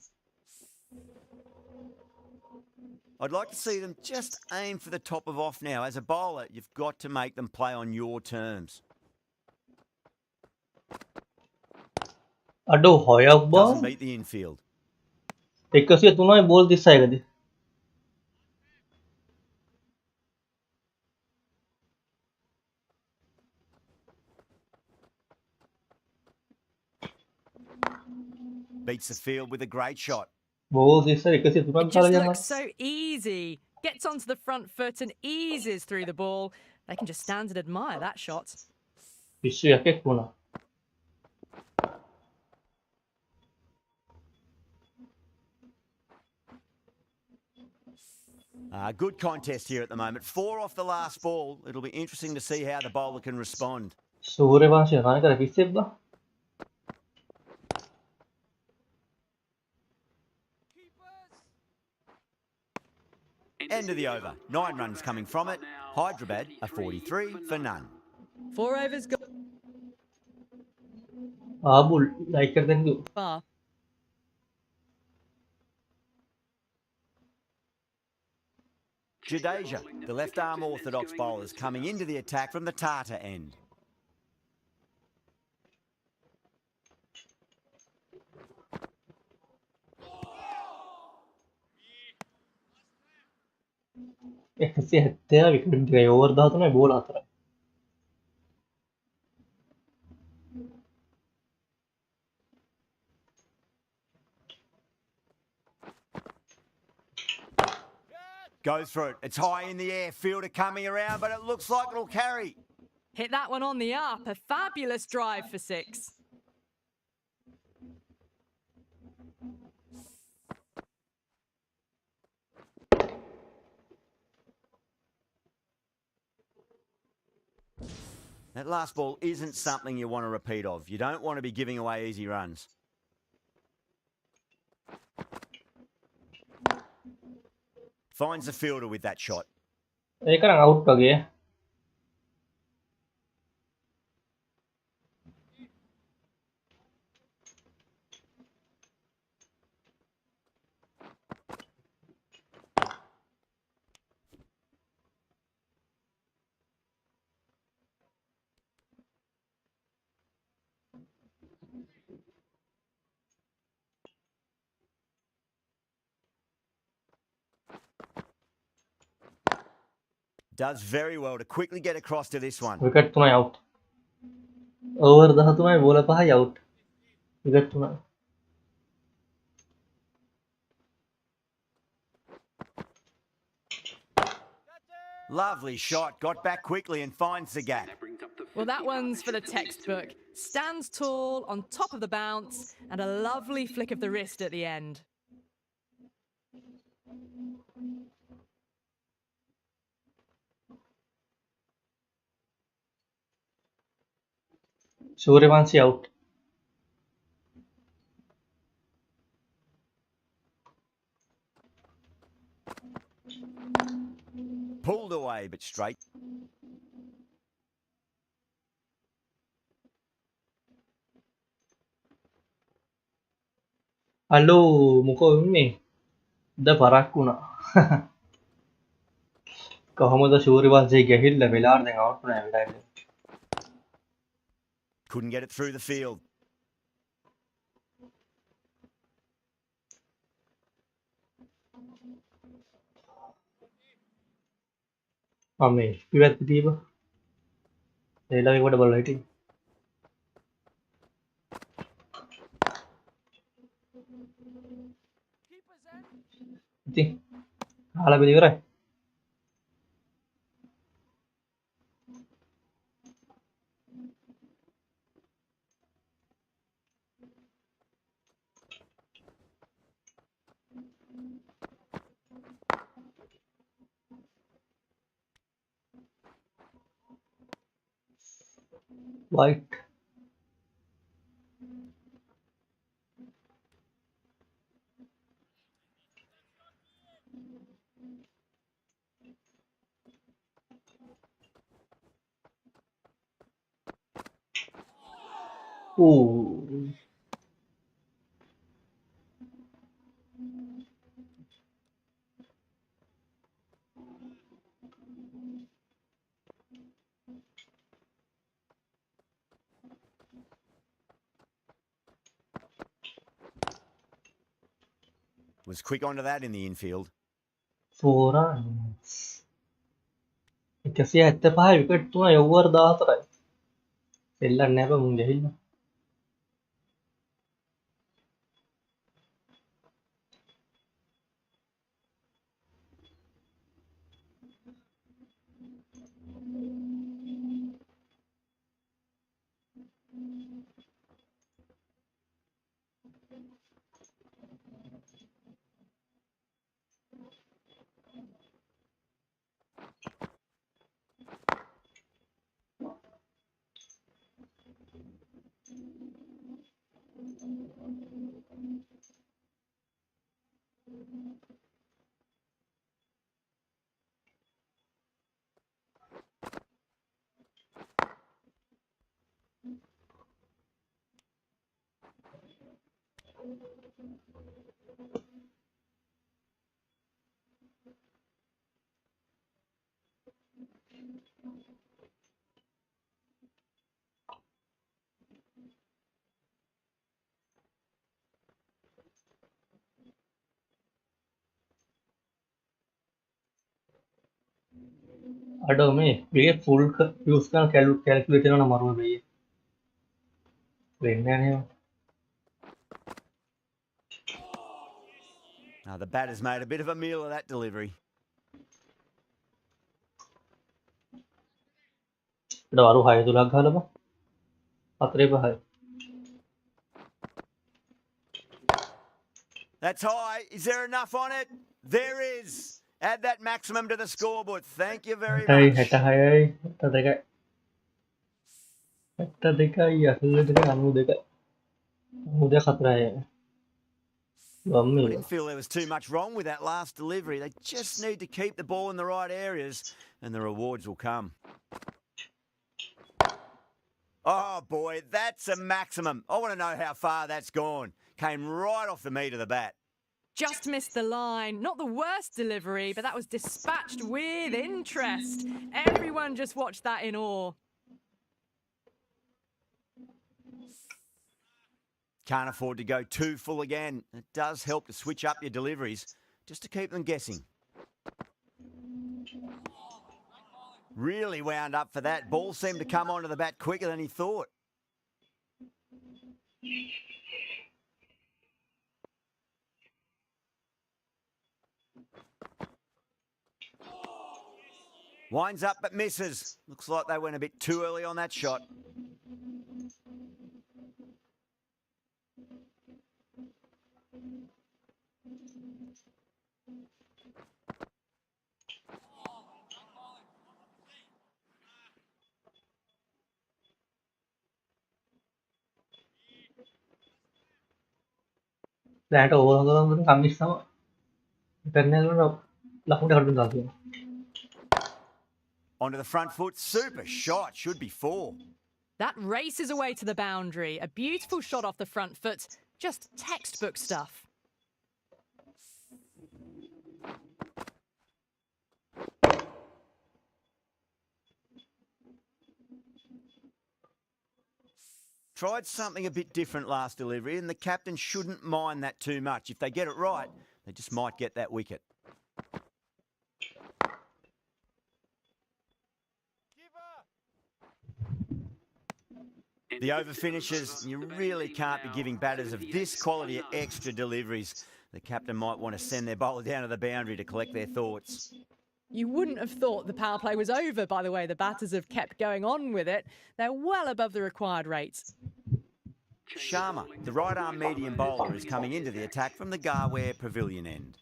I'd like to see them just aim for the top of off now. As a bowler, you've got to make them play on your terms. අඩෝ හයක් බා. Doesn't beat the infield. 103යි ball 36කදී. Beats the field with a great shot. Ball 36 103ක් It කාලා just යනවා. looks so easy. Gets onto the front foot and eases through the ball. They can just stand and admire that shot. පිස්සු යකෙක් වුණා. Good contest here at the moment. 4 off the last ball. It'll be interesting to see how the bowler can respond. සූර්යවංශය රන් කර පිස්සෙබ්බා. End of the over. 9 runs coming from it. Hyderabad are 43 for none. 4 overs gone ආබුල් like කර thank you. far. Jadeja, the left-arm orthodox bowlers coming into the attack from the Tata end. එකසිය 70 wicket ටිකයි over 13යි බෝල 4යි. Goes for it. It's high in the air. Fielder coming around, but it looks like it'll carry. Hit that one on the up. A fabulous drive for 6. That last ball isn't something you want to repeat of. You don't want to be giving away easy runs. Finds the fielder with that shot. ඒක නම් out වගේ. Does very well to quickly get across to this one. Wicket 3යි out. Over 13යි ball 5යි out. Wicket 3යි. Lovely shot. Got back quickly and finds the gap. Well, that one's for the textbook. Stands tall, on top of the bounce, and a lovely flick of the wrist at the end. සූර්යවංශය out. Pulled away, but straight. Hello මොකෝ වෙන්නේ? ද පරක් වුණා. කොහොමද සූර්යවංශය ගිහිල්ලා වෙලාවට දැන් out වුණා වෙලාවට. Couldn't get it through the field. අමේ පිවත් දීප. එළවෙ කොට බලලා හිටියේ. ඉතින් කාලා බෙද ඉවරයි. White. Ooh. Was quick onto that in the infield. 4 runs. 175 wicket 3යි ඕවර් 14යි. දෙල්ලන්නේ නැහැ බං මුන් ගහින්න. අඩෝ මේ ෆුල් යූස් කරන කැල්කියුලේටර් එක නමරුව වෙයි. වෙන්නේ නැහැ නේද? The batter's made a bit of a meal of that delivery. ඊට වරු 6 තුලක් ගහලා බා. 4 5යි. That's high. Is there enough on it? There is. Add that maximum to the scoreboard. Thank you very 6යි much. 66යි 72යි. 72යි 82යි 92යි. 94යි. I didn't feel there was too much wrong with that last delivery. They just need to keep the ball in the right areas and the rewards will come. Oh boy, that's a maximum. I want to know how far that's gone. Came right off the meat of the bat. Just missed the line. Not the worst delivery, but that was dispatched with interest. Everyone just watched that in awe. Can't afford to go too full again. It does help to switch up your deliveries just to keep them guessing. Really wound up for that. Ball seemed to come onto the bat quicker than he thought. Winds up but misses. Looks like they went a bit too early on that shot. දැනට over හදනකොට කම්මිස්සම internal වල ලකුණු දෙකකට දාලා තියෙනවා. Onto the front foot. Super shot. Should be 4. That races away to the boundary. A beautiful shot off the front foot. Just textbook stuff. Tried something a bit different last delivery, and the captain shouldn't mind that too much. If they get it right, they just might get that wicket. The over finishes, you really can't be giving batters of this quality extra deliveries. The captain might want to send their bowler down to the boundary to collect their thoughts. You wouldn't have thought the power play was over by the way the batters have kept going on with it. They're well above the required rates. Sharma, the right-arm medium bowler, is coming into the attack from the Garware Pavilion end.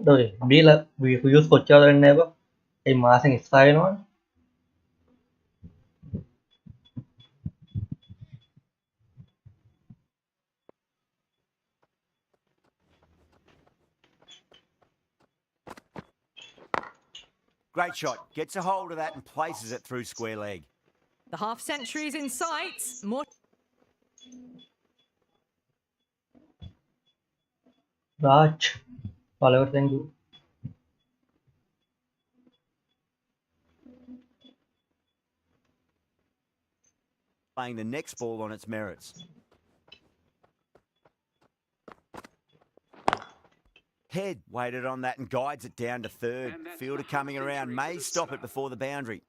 අඩෝ බීලා use කොච්චර වෙන්නේ නැහැ බා. ඒ මාසෙන් extra වෙනවනේ. Great shot. Gets a hold of that and places it through square leg. The half century is in sight. More Raj පළවට thank you. Playing the next ball on its merits. Head waited on that and guides it down to third. Fielder coming around may stop it before the boundary.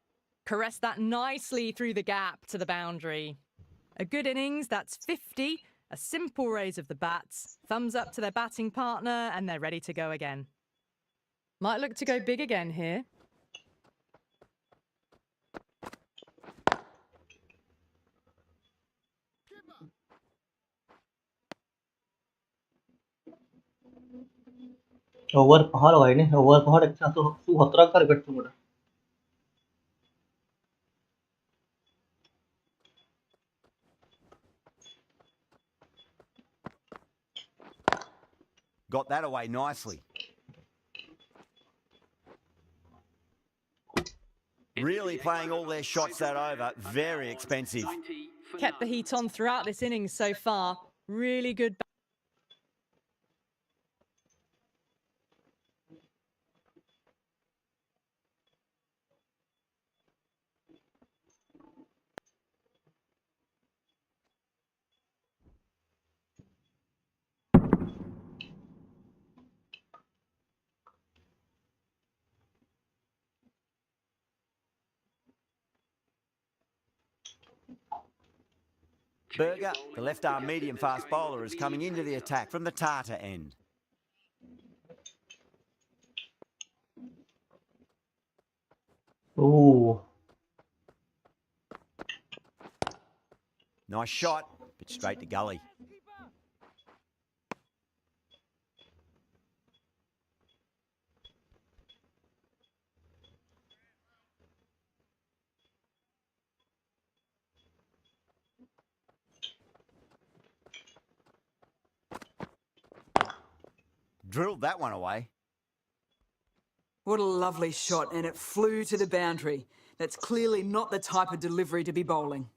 caress that nicely through the gap to the boundary. A good innings, that's 50. A simple raise of the bats. Thumbs up to their batting partner and they're ready to go again. Might look to go big again here. Over पहाड़ भाई ने over पहाड़ अच्छा तो तू हतरा कर गट तू मोड़ा Got that away nicely. Really playing all their shots that over. Very expensive. Kept the heat on throughout this innings so far. Really good. Berger, the left-arm medium-fast bowler, is coming into the attack from the Tata end. Ooh. Nice shot, but straight to gully. Drilled that one away. What a lovely shot, and it flew to the boundary. That's clearly not the type of delivery to be bowling.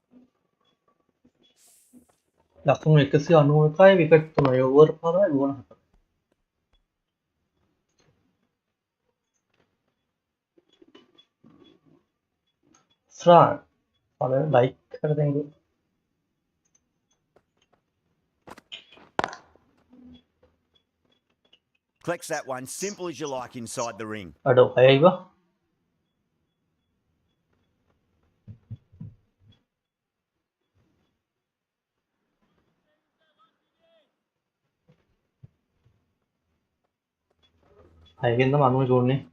langsung dikasih anu kayak wicket tuh ya over parah gua serang pada like कर देंगे Collects that one simple as you like inside the ring. aduh kayak gua kayak gitu manu jodohnya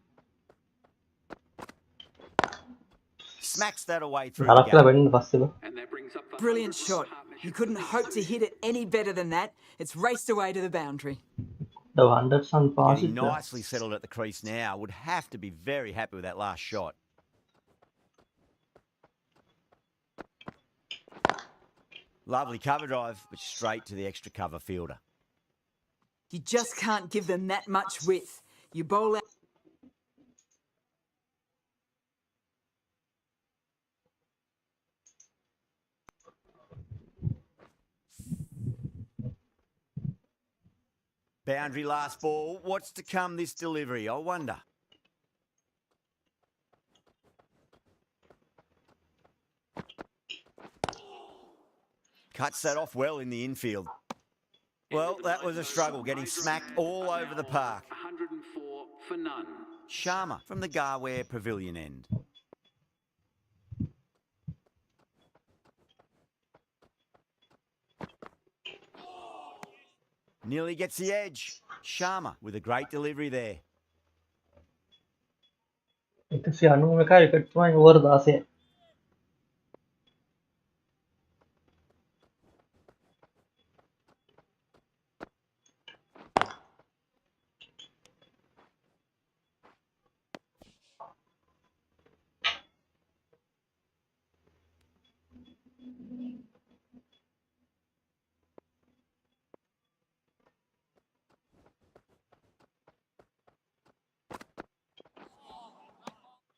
Smacks that away through galak the lah gap. bener pasti lo Brilliant shot. You couldn't hope to hit it any better than that. It's raced away to the boundary. the Anderson pass Getting itu nicely settled at the crease now. Would have to be very happy with that last shot. Lovely cover drive, but straight to the extra cover fielder. You just can't give them that much width. You bowl out. Boundary last ball. What's to come this delivery? I wonder. Cuts that off well in the infield. Well, that was a struggle, getting smacked all over the park. 104 for none. Sharma from the Garware Pavilion end. Nearly gets the edge. Sharma with a great delivery there. itu si anu mereka wicket cuma over das ya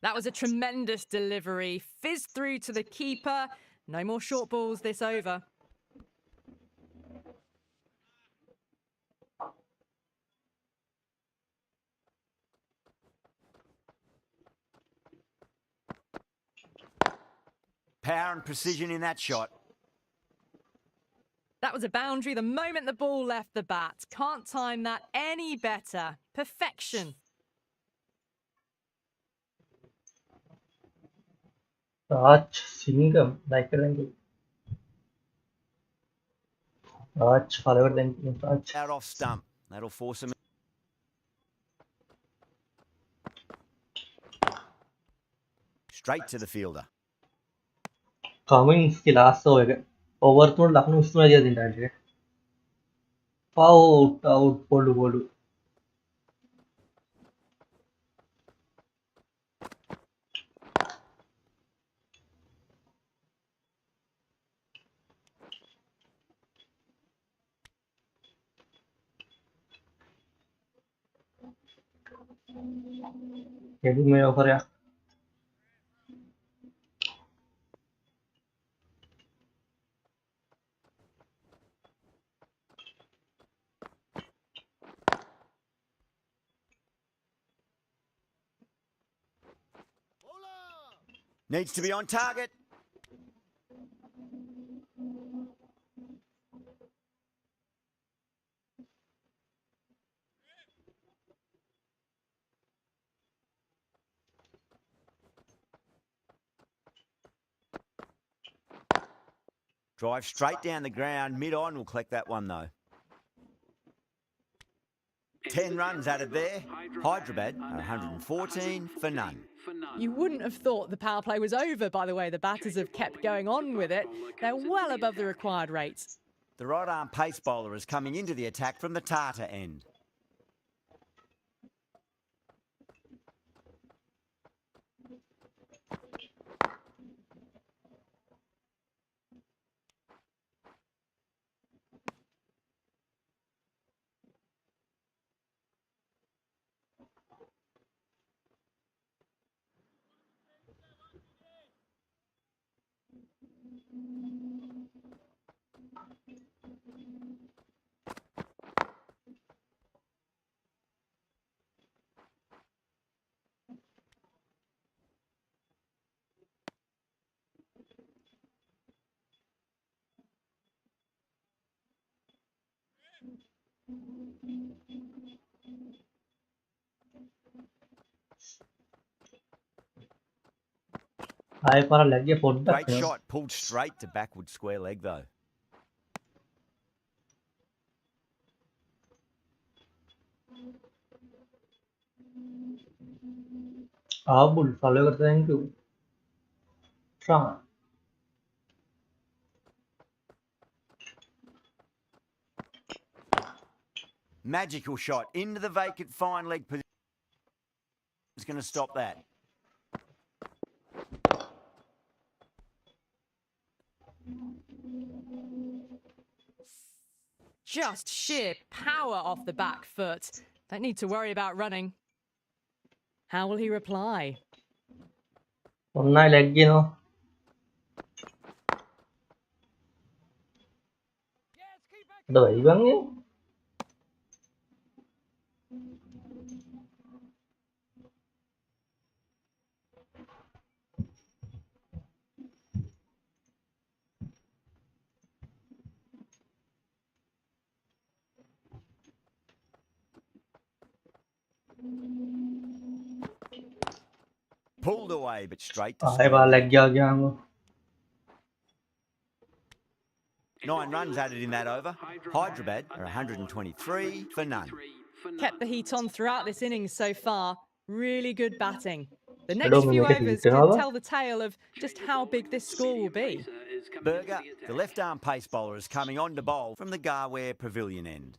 That was a tremendous delivery. Fizzed through to the keeper. No more short balls this over. Power and precision in that shot. That was a boundary the moment the ball left the bat. Can't time that any better. Perfection. Raj Singham like करेंगे Raj follower then Raj Out off stump. That'll force him. straight to the fielder. Cummings की last over है over तो लखनऊ इतना दिया दिन डाल out out बोलू बोलू ये भी मैं ओवर है Needs to be on target. Drive straight down the ground. Mid-on will collect that one, though. 10 runs added there. Hyderabad are 114 for none. You wouldn't have thought the power play was over by the way the batters have kept going on with it. They're well above the required rates. The right-arm pace bowler is coming into the attack from the Tata end. हाय पर लग गया fort Great shot, pulled straight to backward square leg, though. आप bull follow करते हैं क्यों ट्रां Magical shot into the vacant fine leg position. Is going to stop that. Just sheer power off the back foot. Don't need to worry about running. How will he reply? उन्ना लग गया no तो भाई बंगे Pulled away, but straight to hi square पर लग leg. गया क्या हमको 9 runs added in that over. Hyderabad are 123 for none. Kept the heat on throughout this innings so far. Really good batting. The चलो next मैं few मेरे overs हिलते ना could बा tell the tale of just how big this score will be. Berger, the left-arm pace bowler, is coming on to bowl from the Garware Pavilion end.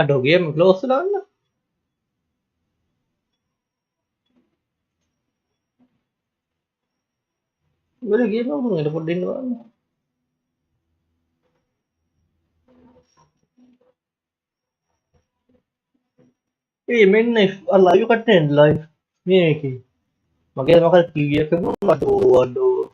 अडो game close लाना मेरे game में मेरे को दिन वाला men live kan live. Ni ki. Makanya makan kiri ke aduh.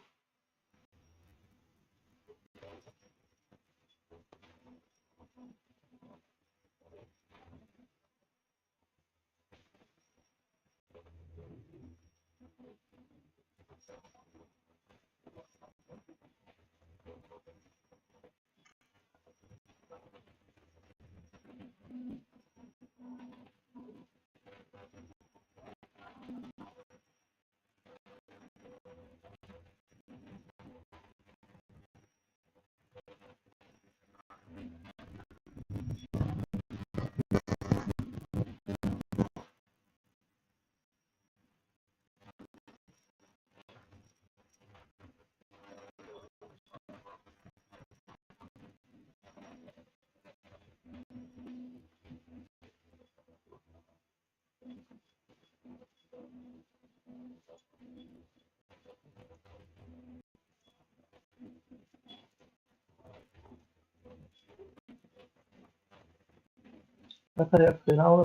Apa ya kenal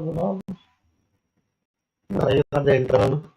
live kan entran.